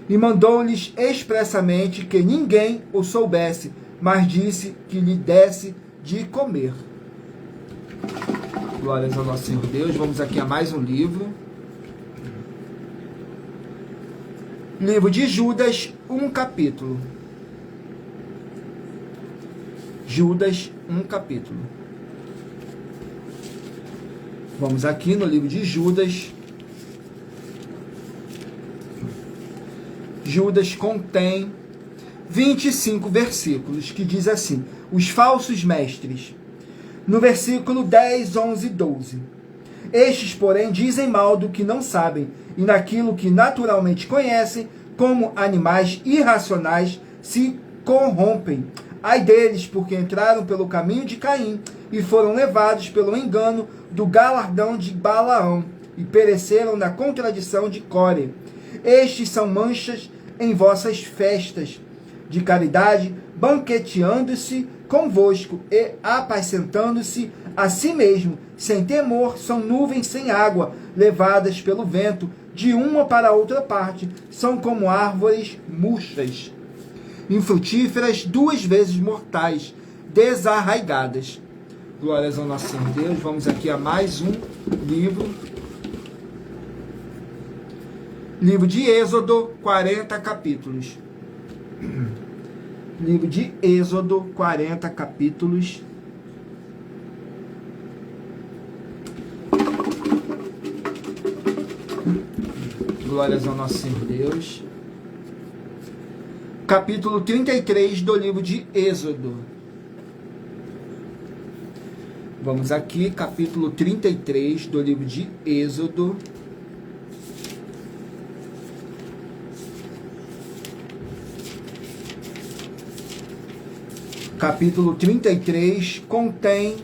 E mandou-lhes expressamente que ninguém o soubesse, mas disse que lhe desse de comer. Glórias ao nosso Senhor Deus. Vamos aqui a mais um livro. Livro de Judas, um capítulo. Judas, um capítulo. Vamos aqui no livro de Judas. Judas contém 25 versículos, que diz assim: os falsos mestres. No versículo 10, 11 e 12. Estes, porém, dizem mal do que não sabem, e naquilo que naturalmente conhecem, como animais irracionais, se corrompem. Ai deles, porque entraram pelo caminho de Caim, e foram levados pelo engano do galardão de Balaão, e pereceram na contradição de Core. Estes são manchas em vossas festas de caridade, banqueteando-se convosco e apacentando-se a si mesmo, sem temor, são nuvens sem água, levadas pelo vento, de uma para outra parte, são como árvores murchas, infrutíferas, 2 vezes mortais, desarraigadas. Glórias ao nosso Senhor Deus. Vamos aqui a mais um livro. Livro de Êxodo, 40 capítulos. Livro de Êxodo, 40 capítulos. Glórias ao nosso Senhor Deus. Capítulo 33 do livro de Êxodo. Vamos aqui, capítulo 33 do livro de Êxodo. Capítulo 33 contém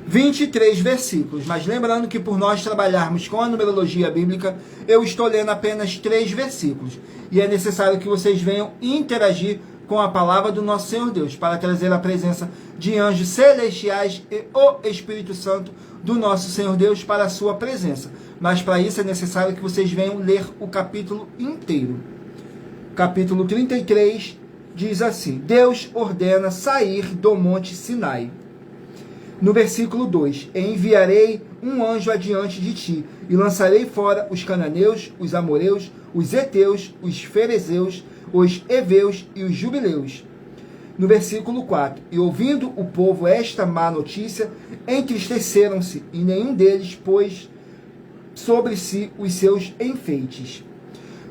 23 versículos, mas lembrando que por nós trabalharmos com a numerologia bíblica, eu estou lendo apenas 3 versículos, e é necessário que vocês venham interagir com a palavra do nosso Senhor Deus, para trazer a presença de anjos celestiais e o Espírito Santo do nosso Senhor Deus para a sua presença. Mas para isso é necessário que vocês venham ler o capítulo inteiro. Capítulo 33 diz assim: Deus ordena sair do monte Sinai. No versículo 2: enviarei um anjo adiante de ti, e lançarei fora os cananeus, os amoreus, os heteus, os ferezeus, os heveus e os jubileus. No versículo 4: e ouvindo o povo esta má notícia, entristeceram-se, e nenhum deles pôs sobre si os seus enfeites.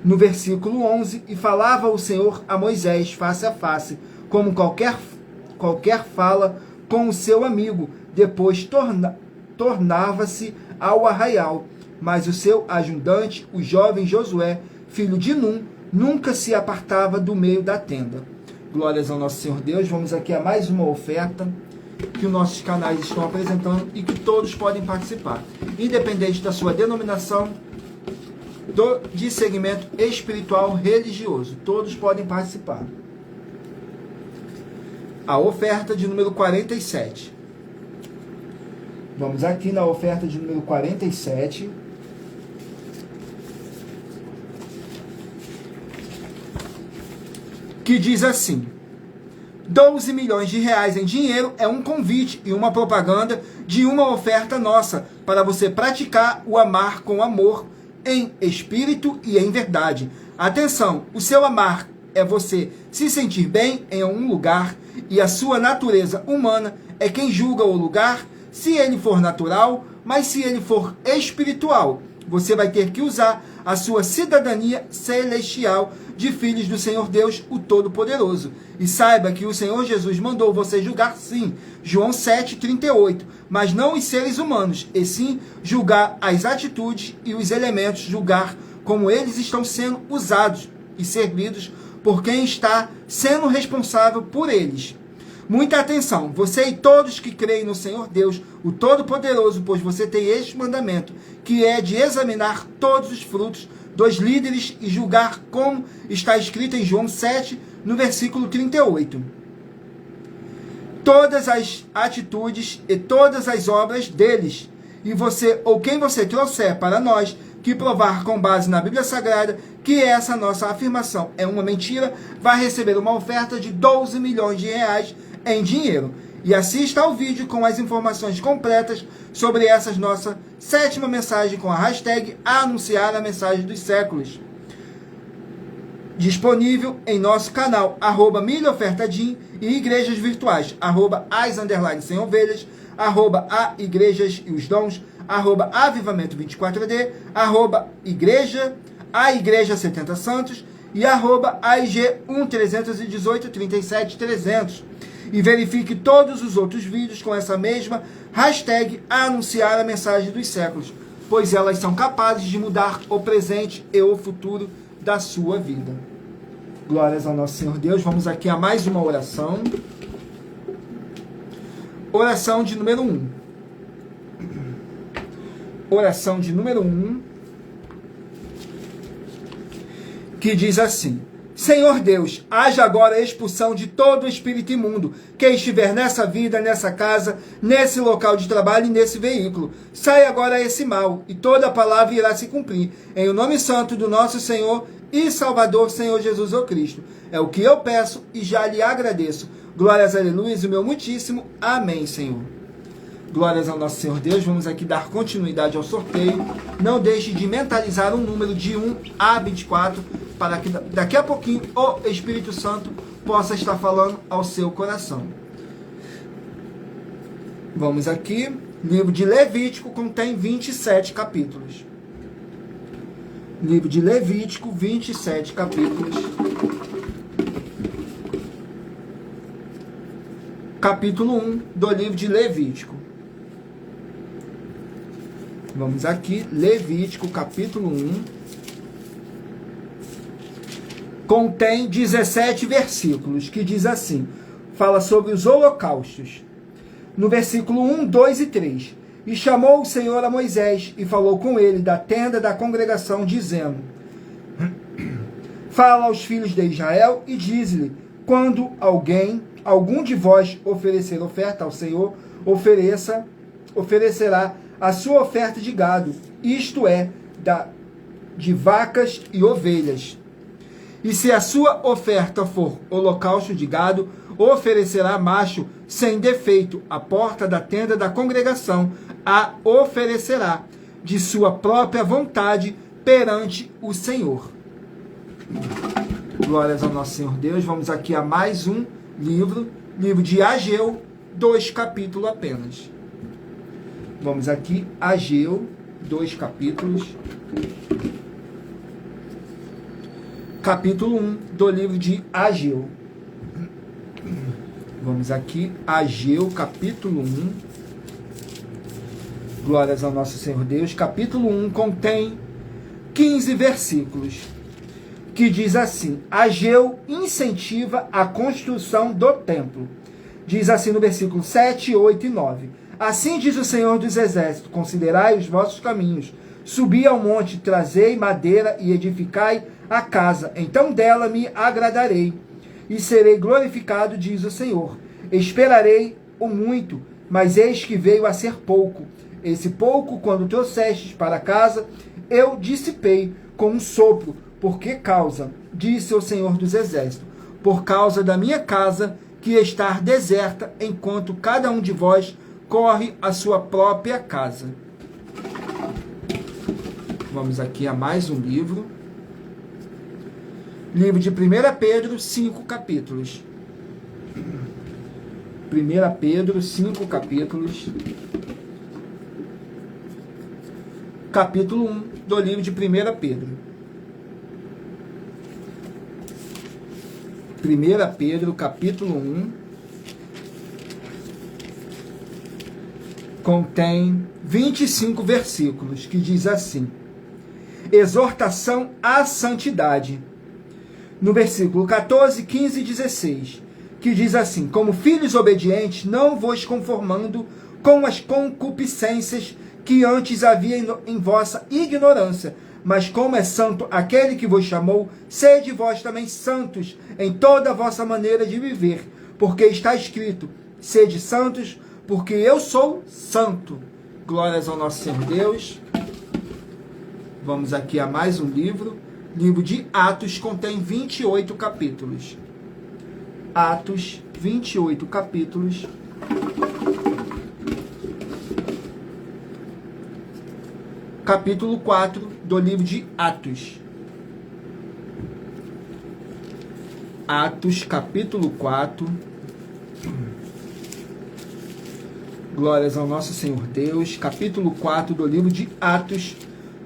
No versículo 11: e falava o Senhor a Moisés face a face, como qualquer fala com o seu amigo, depois tornava-se ao arraial. Mas o seu ajudante, o jovem Josué, filho de Num, nunca se apartava do meio da tenda. Glórias ao nosso Senhor Deus. Vamos aqui a mais uma oferta que os nossos canais estão apresentando e que todos podem participar, independente da sua denominação, de segmento espiritual religioso. Todos podem participar. A oferta de número 47. Vamos aqui na oferta de número 47. Que diz assim: 12 milhões de reais em dinheiro é um convite e uma propaganda de uma oferta nossa para você praticar o amar com amor, em espírito e em verdade. Atenção, o seu amar é você se sentir bem em um lugar, e a sua natureza humana é quem julga o lugar se ele for natural, mas se ele for espiritual, você vai ter que usar a sua cidadania celestial de filhos do Senhor Deus, o Todo-Poderoso. E saiba que o Senhor Jesus mandou você julgar, sim, João 7,38, mas não os seres humanos, e sim julgar as atitudes e os elementos, julgar como eles estão sendo usados e servidos por quem está sendo responsável por eles. Muita atenção, você e todos que creem no Senhor Deus, o Todo-Poderoso, pois você tem este mandamento, que é de examinar todos os frutos dos líderes e julgar como está escrito em João 7, no versículo 38. Todas as atitudes e todas as obras deles, e você ou quem você trouxer para nós, que provar com base na Bíblia Sagrada que essa nossa afirmação é uma mentira, vai receber uma oferta de 12 milhões de reais em dinheiro. E assista ao vídeo com as informações completas sobre essa nossa 7ª mensagem com a hashtag Anunciar a Mensagem dos Séculos. Disponível em nosso canal, @milhaofertadim e igrejas virtuais, @as_sem-ovelhas, @a-igrejas e os dons, @avivamento24d, a igreja 70 Santos e @AIG 1318 37 300. E verifique todos os outros vídeos com essa mesma hashtag Anunciar a Mensagem dos Séculos, pois elas são capazes de mudar o presente e o futuro da sua vida. Glórias ao nosso Senhor Deus. Vamos aqui a mais uma oração. Oração de número 1. Oração de número 1, que diz assim: Senhor Deus, haja agora a expulsão de todo espírito imundo que estiver nessa vida, nessa casa, nesse local de trabalho e nesse veículo. Saia agora esse mal, e toda a palavra irá se cumprir. Em o nome santo do nosso Senhor e Salvador, Senhor Jesus o Cristo. É o que eu peço e já lhe agradeço. Glórias, aleluias, o meu muitíssimo. Amém, Senhor. Glórias ao nosso Senhor Deus. Vamos aqui dar continuidade ao sorteio. Não deixe de mentalizar um número de 1 a 24, para que daqui a pouquinho o Espírito Santo possa estar falando ao seu coração. Vamos aqui. Livro de Levítico contém 27 capítulos. Livro de Levítico, 27 capítulos. Capítulo 1 do livro de Levítico. Vamos aqui, Levítico, capítulo 1. Contém 17 versículos, que diz assim, fala sobre os holocaustos. No versículo 1, 2 e 3. E chamou o Senhor a Moisés, e falou com ele da tenda da congregação, dizendo: Fala aos filhos de Israel, e diz-lhe, quando algum de vós oferecer oferta ao Senhor, oferecerá a sua oferta de gado, isto é, de vacas e ovelhas. E se a sua oferta for holocausto de gado, oferecerá macho sem defeito. A porta da tenda da congregação a oferecerá de sua própria vontade perante o Senhor. Glórias ao nosso Senhor Deus. Vamos aqui a mais um livro de Ageu, 2 capítulos apenas. Vamos aqui, Ageu, 2 capítulos. Capítulo 1 do livro de Ageu. Vamos aqui, Ageu, capítulo 1. Glórias ao nosso Senhor Deus. Capítulo 1 contém 15 versículos, que diz assim: Ageu incentiva a construção do templo. Diz assim no versículo 7, 8 e 9. Assim diz o Senhor dos Exércitos: considerai os vossos caminhos, subi ao monte, trazei madeira e edificai a casa, então dela me agradarei, e serei glorificado, diz o Senhor. Esperarei o muito, mas eis que veio a ser pouco. Esse pouco, quando trouxestes para casa, eu dissipei com um sopro. Por que causa? Disse o Senhor dos Exércitos: por causa da minha casa, que está deserta, enquanto cada um de vós corre a sua própria casa. Vamos aqui a mais um livro. Livro de 1 Pedro, 5 capítulos. 1 Pedro, 5 capítulos. capítulo 1 do livro de 1 Pedro. 1 Pedro, capítulo 1, contém 25 versículos, que diz assim: exortação à santidade. No versículo 14, 15 e 16, que diz assim: como filhos obedientes, não vos conformando com as concupiscências que antes havia em vossa ignorância, mas como é santo aquele que vos chamou, sede vós também santos em toda a vossa maneira de viver, porque está escrito: sede santos, porque eu sou santo. Glórias ao nosso Senhor Deus. Vamos aqui a mais um livro. Livro de Atos contém 28 capítulos. Atos, 28 capítulos. Capítulo 4 do livro de Atos. Atos, capítulo 4. Glórias ao nosso Senhor Deus. Capítulo 4 do livro de Atos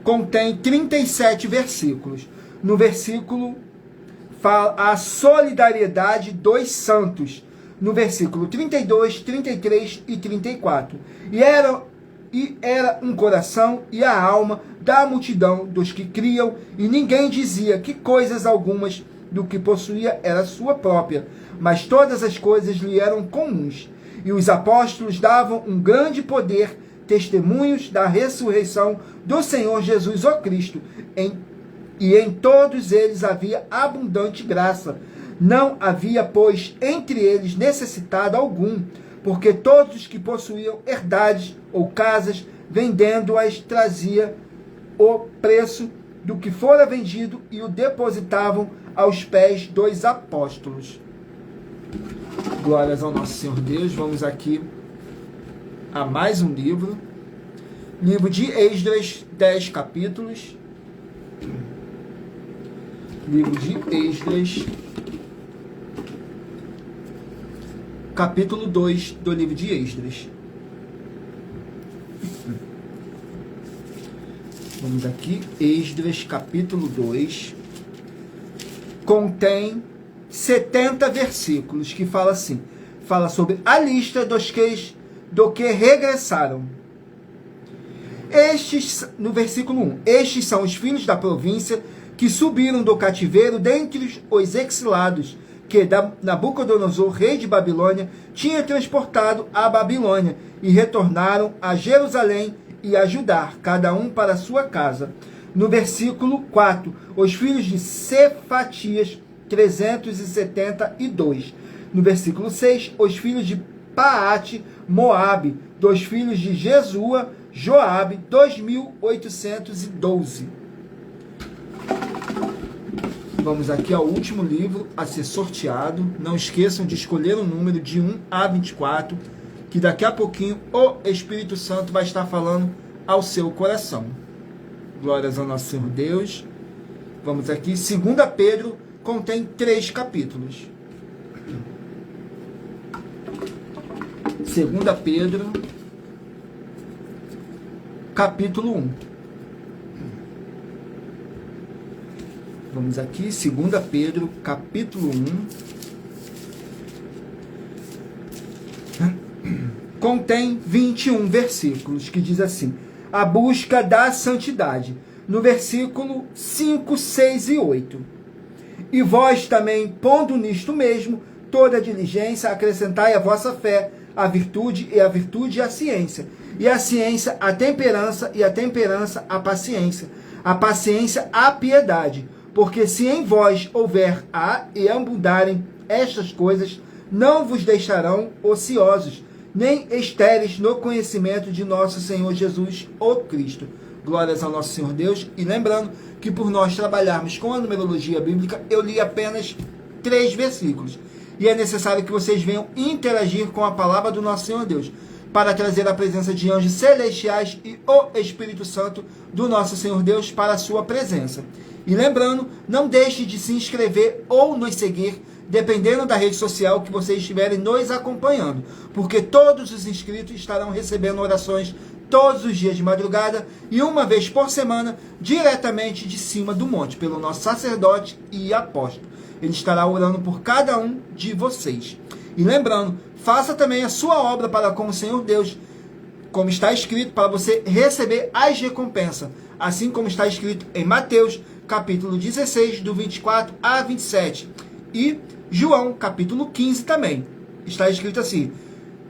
contém 37 versículos. No versículo fala a solidariedade dos santos. No versículo 32, 33 e 34. E era um coração e a alma da multidão dos que criam, e ninguém dizia que coisas algumas do que possuía era sua própria, mas todas as coisas lhe eram comuns. E os apóstolos davam um grande poder, testemunhos da ressurreição do Senhor Jesus o Cristo, e em todos eles havia abundante graça. Não havia, pois, entre eles necessitado algum, porque todos os que possuíam herdades ou casas, vendendo-as, trazia o preço do que fora vendido e o depositavam aos pés dos apóstolos. Glórias ao nosso Senhor Deus. Vamos aqui a mais um livro. Livro de Esdras, 10 capítulos. Livro de Esdras, capítulo 2 do livro de Esdras. Vamos aqui, Esdras, capítulo 2. Contém 70 versículos, que fala assim, fala sobre a lista do que regressaram. Estes, no versículo 1, estes são os filhos da província que subiram do cativeiro dentre os exilados, que Nabucodonosor, rei de Babilônia, tinha transportado à Babilônia, e retornaram a Jerusalém e a Judá, cada um para a sua casa. No versículo 4, os filhos de Cefatias, 372. No versículo 6, os filhos de Paate, Moabe, dos filhos de Jesua, Joabe, 2812. Vamos aqui ao último livro a ser sorteado. Não esqueçam de escolher um número de 1 a 24, que daqui a pouquinho o Espírito Santo vai estar falando ao seu coração. Glórias ao nosso Senhor Deus. Vamos aqui, 2 Pedro contém 3 capítulos. 2 Pedro, capítulo 1. Vamos aqui, 2 Pedro, capítulo 1. Contém 21 versículos, que diz assim: a busca da santidade. No versículo 5, 6 e 8. E vós também, pondo nisto mesmo toda a diligência, acrescentai a vossa fé, a virtude, e a virtude a ciência, e a ciência a temperança, e a temperança a paciência a piedade. Porque se em vós houver e abundarem estas coisas, não vos deixarão ociosos, nem estéreis no conhecimento de nosso Senhor Jesus, o Cristo. Glórias ao nosso Senhor Deus. E lembrando que por nós trabalharmos com a numerologia bíblica, eu li apenas 3 versículos. E é necessário que vocês venham interagir com a palavra do nosso Senhor Deus, para trazer a presença de anjos celestiais e o Espírito Santo do nosso Senhor Deus para a sua presença. E lembrando, não deixe de se inscrever ou nos seguir, dependendo da rede social que vocês estiverem nos acompanhando, porque todos os inscritos estarão recebendo orações todos os dias de madrugada e uma vez por semana, diretamente de cima do monte, pelo nosso sacerdote e apóstolo. Ele estará orando por cada um de vocês. E lembrando, faça também a sua obra para com o Senhor Deus, como está escrito, para você receber as recompensas, assim como está escrito em Mateus, capítulo 16, do 24 a 27. E João, capítulo 15 também. Está escrito assim,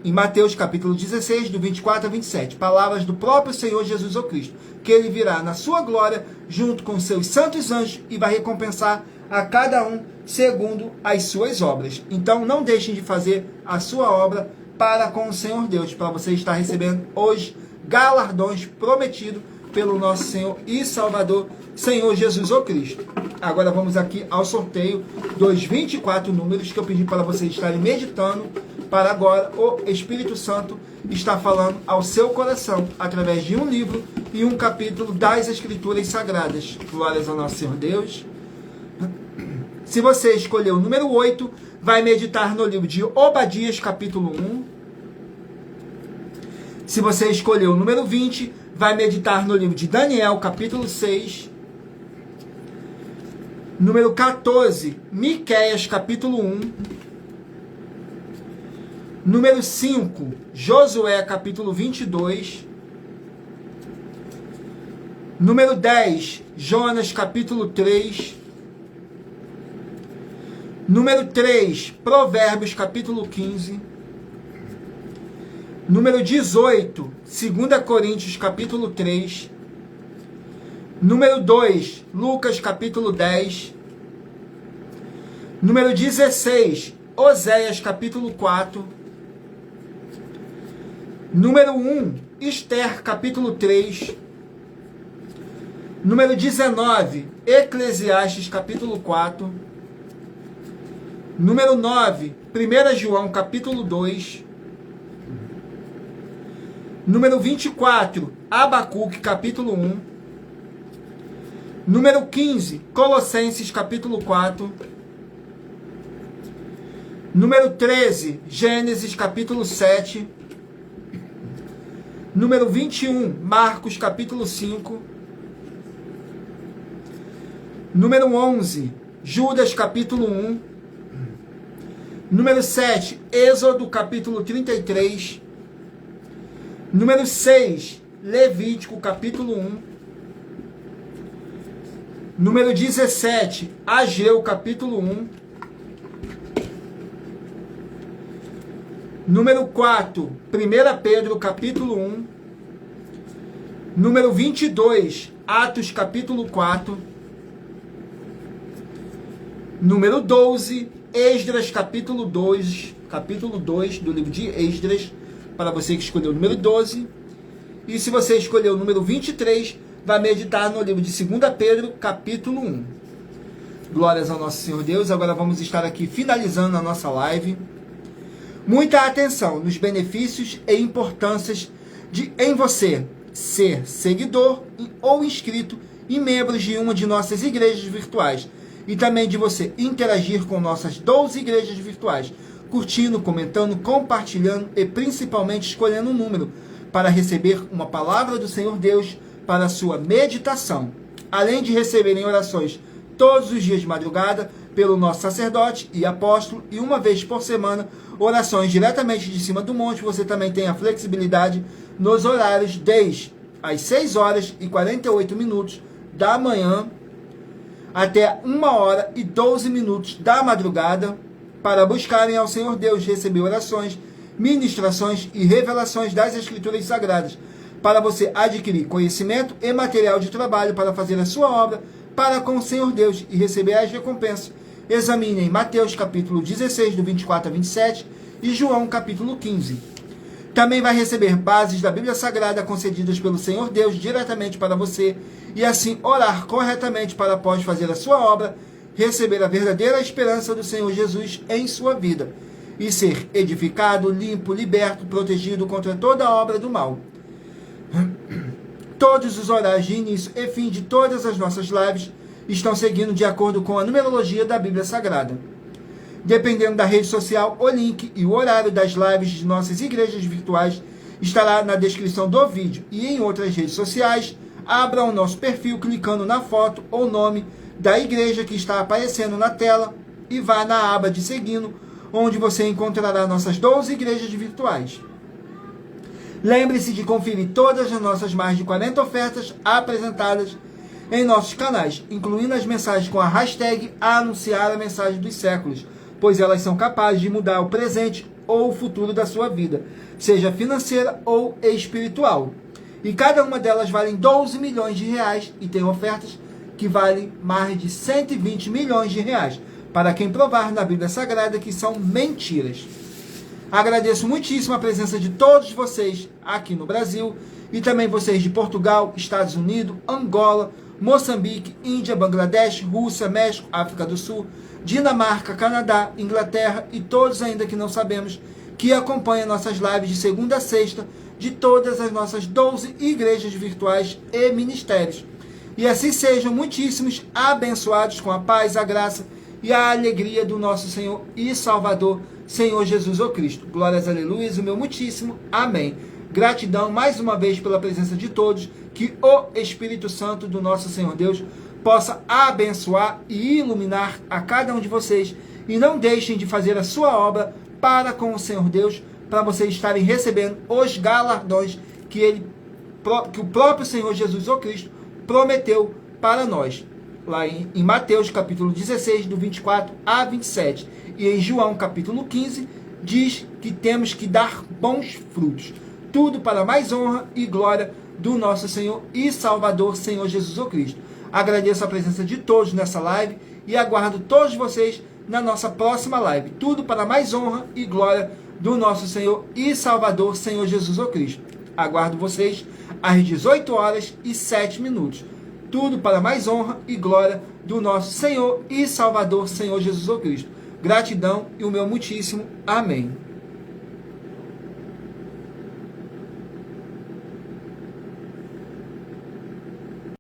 em Mateus, capítulo 16, do 24 a 27. Palavras do próprio Senhor Jesus o Cristo, que ele virá na sua glória, junto com seus santos anjos, e vai recompensar a cada um segundo as suas obras. Então, não deixem de fazer a sua obra para com o Senhor Deus, para você estar recebendo os galardões prometidos pelo nosso Senhor e Salvador, Senhor Jesus o Cristo. Agora vamos aqui ao sorteio dos 24 números que eu pedi para vocês estarem meditando, para agora o Espírito Santo está falando ao seu coração, através de um livro e um capítulo das Escrituras Sagradas. Glórias ao nosso Senhor Deus. Se você escolher o número 8, vai meditar no livro de Obadias, capítulo 1. Se você escolher o número 20, vai meditar no livro de Daniel, capítulo 6. Número 14, Miqueias, capítulo 1. Número 5, Josué, capítulo 22. Número 10, Jonas, capítulo 3. Número 3, Provérbios, capítulo 15. Número 18, 2 Coríntios, capítulo 3. Número 2, Lucas, capítulo 10. Número 16, Oséias, capítulo 4. Número 1, Esther, capítulo 3. Número 19, Eclesiastes, capítulo 4. Número 9, 1 João, capítulo 2. Número 24, Abacuque, capítulo 1. Número 15, Colossenses, capítulo 4. Número 13, Gênesis, capítulo 7. Número 21, Marcos, capítulo 5. Número 11, Judas, capítulo 1. Número 7, Êxodo, capítulo 33. Número 6, Levítico, capítulo 1. Número 17, Ageu, capítulo 1. Número 4, 1 Pedro, capítulo 1. Número 22, Atos, capítulo 4. Número 12, Esdras, capítulo 2 do livro de Esdras, para você que escolheu o número 12. E se você escolheu o número 23, vai meditar no livro de 2 Pedro, capítulo 1. Glórias ao nosso Senhor Deus. Agora vamos estar aqui finalizando a nossa live. Muita atenção nos benefícios e importâncias de em você ser seguidor ou inscrito e membros de uma de nossas igrejas virtuais, e também de você interagir com nossas 12 igrejas virtuais, curtindo, comentando, compartilhando e principalmente escolhendo um número para receber uma palavra do Senhor Deus para a sua meditação, além de receberem orações todos os dias de madrugada pelo nosso sacerdote e apóstolo, e uma vez por semana orações diretamente de cima do monte. Você também tem a flexibilidade nos horários desde as 6 horas e 48 minutos da manhã até 1 hora e 12 minutos da madrugada, para buscarem ao Senhor Deus, receber orações, ministrações e revelações das Escrituras Sagradas, para você adquirir conhecimento e material de trabalho para fazer a sua obra para com o Senhor Deus e receber as recompensas. Examine em Mateus capítulo 16, do 24 a 27, e João capítulo 15. Também vai receber bases da Bíblia Sagrada concedidas pelo Senhor Deus diretamente para você, e assim orar corretamente para, após fazer a sua obra, receber a verdadeira esperança do Senhor Jesus em sua vida, e ser edificado, limpo, liberto, protegido contra toda obra do mal. Todos os horários de início e fim de todas as nossas lives estão seguindo de acordo com a numerologia da Bíblia Sagrada. Dependendo da rede social, o link e o horário das lives de nossas igrejas virtuais estará na descrição do vídeo e em outras redes sociais. Abra o nosso perfil clicando na foto ou nome da igreja que está aparecendo na tela e vá na aba de seguindo, onde você encontrará nossas 12 igrejas virtuais. Lembre-se de conferir todas as nossas mais de 40 ofertas apresentadas em nossos canais, incluindo as mensagens com a hashtag Anunciar a Mensagem dos Séculos, pois elas são capazes de mudar o presente ou o futuro da sua vida, seja financeira ou espiritual. E cada uma delas vale 12 milhões de reais e tem ofertas que valem mais de 120 milhões de reais, para quem provar na Bíblia Sagrada que são mentiras. Agradeço muitíssimo a presença de todos vocês aqui no Brasil e também vocês de Portugal, Estados Unidos, Angola, Moçambique, Índia, Bangladesh, Rússia, México, África do Sul, Dinamarca, Canadá, Inglaterra e todos ainda que não sabemos que acompanham nossas lives de segunda a sexta de todas as nossas 12 igrejas virtuais e ministérios. E assim sejam muitíssimos abençoados com a paz, a graça e a alegria do nosso Senhor e Salvador, Senhor Jesus o Cristo. Glórias, aleluias, o meu muitíssimo amém. Gratidão mais uma vez pela presença de todos, que o Espírito Santo do nosso Senhor Deus possa abençoar e iluminar a cada um de vocês, e não deixem de fazer a sua obra para com o Senhor Deus, para vocês estarem recebendo os galardões que o próprio Senhor Jesus o Cristo prometeu para nós, lá em Mateus capítulo 16, do 24 a 27, e em João capítulo 15, diz que temos que dar bons frutos, tudo para mais honra e glória do nosso Senhor e Salvador, Senhor Jesus o Cristo. Agradeço a presença de todos nessa live e aguardo todos vocês na nossa próxima live, tudo para mais honra e glória do nosso Senhor e Salvador, Senhor Jesus o Cristo. Aguardo vocês às 18h07, tudo para mais honra e glória do nosso Senhor e Salvador, Senhor Jesus o Cristo. Gratidão e o meu muitíssimo amém.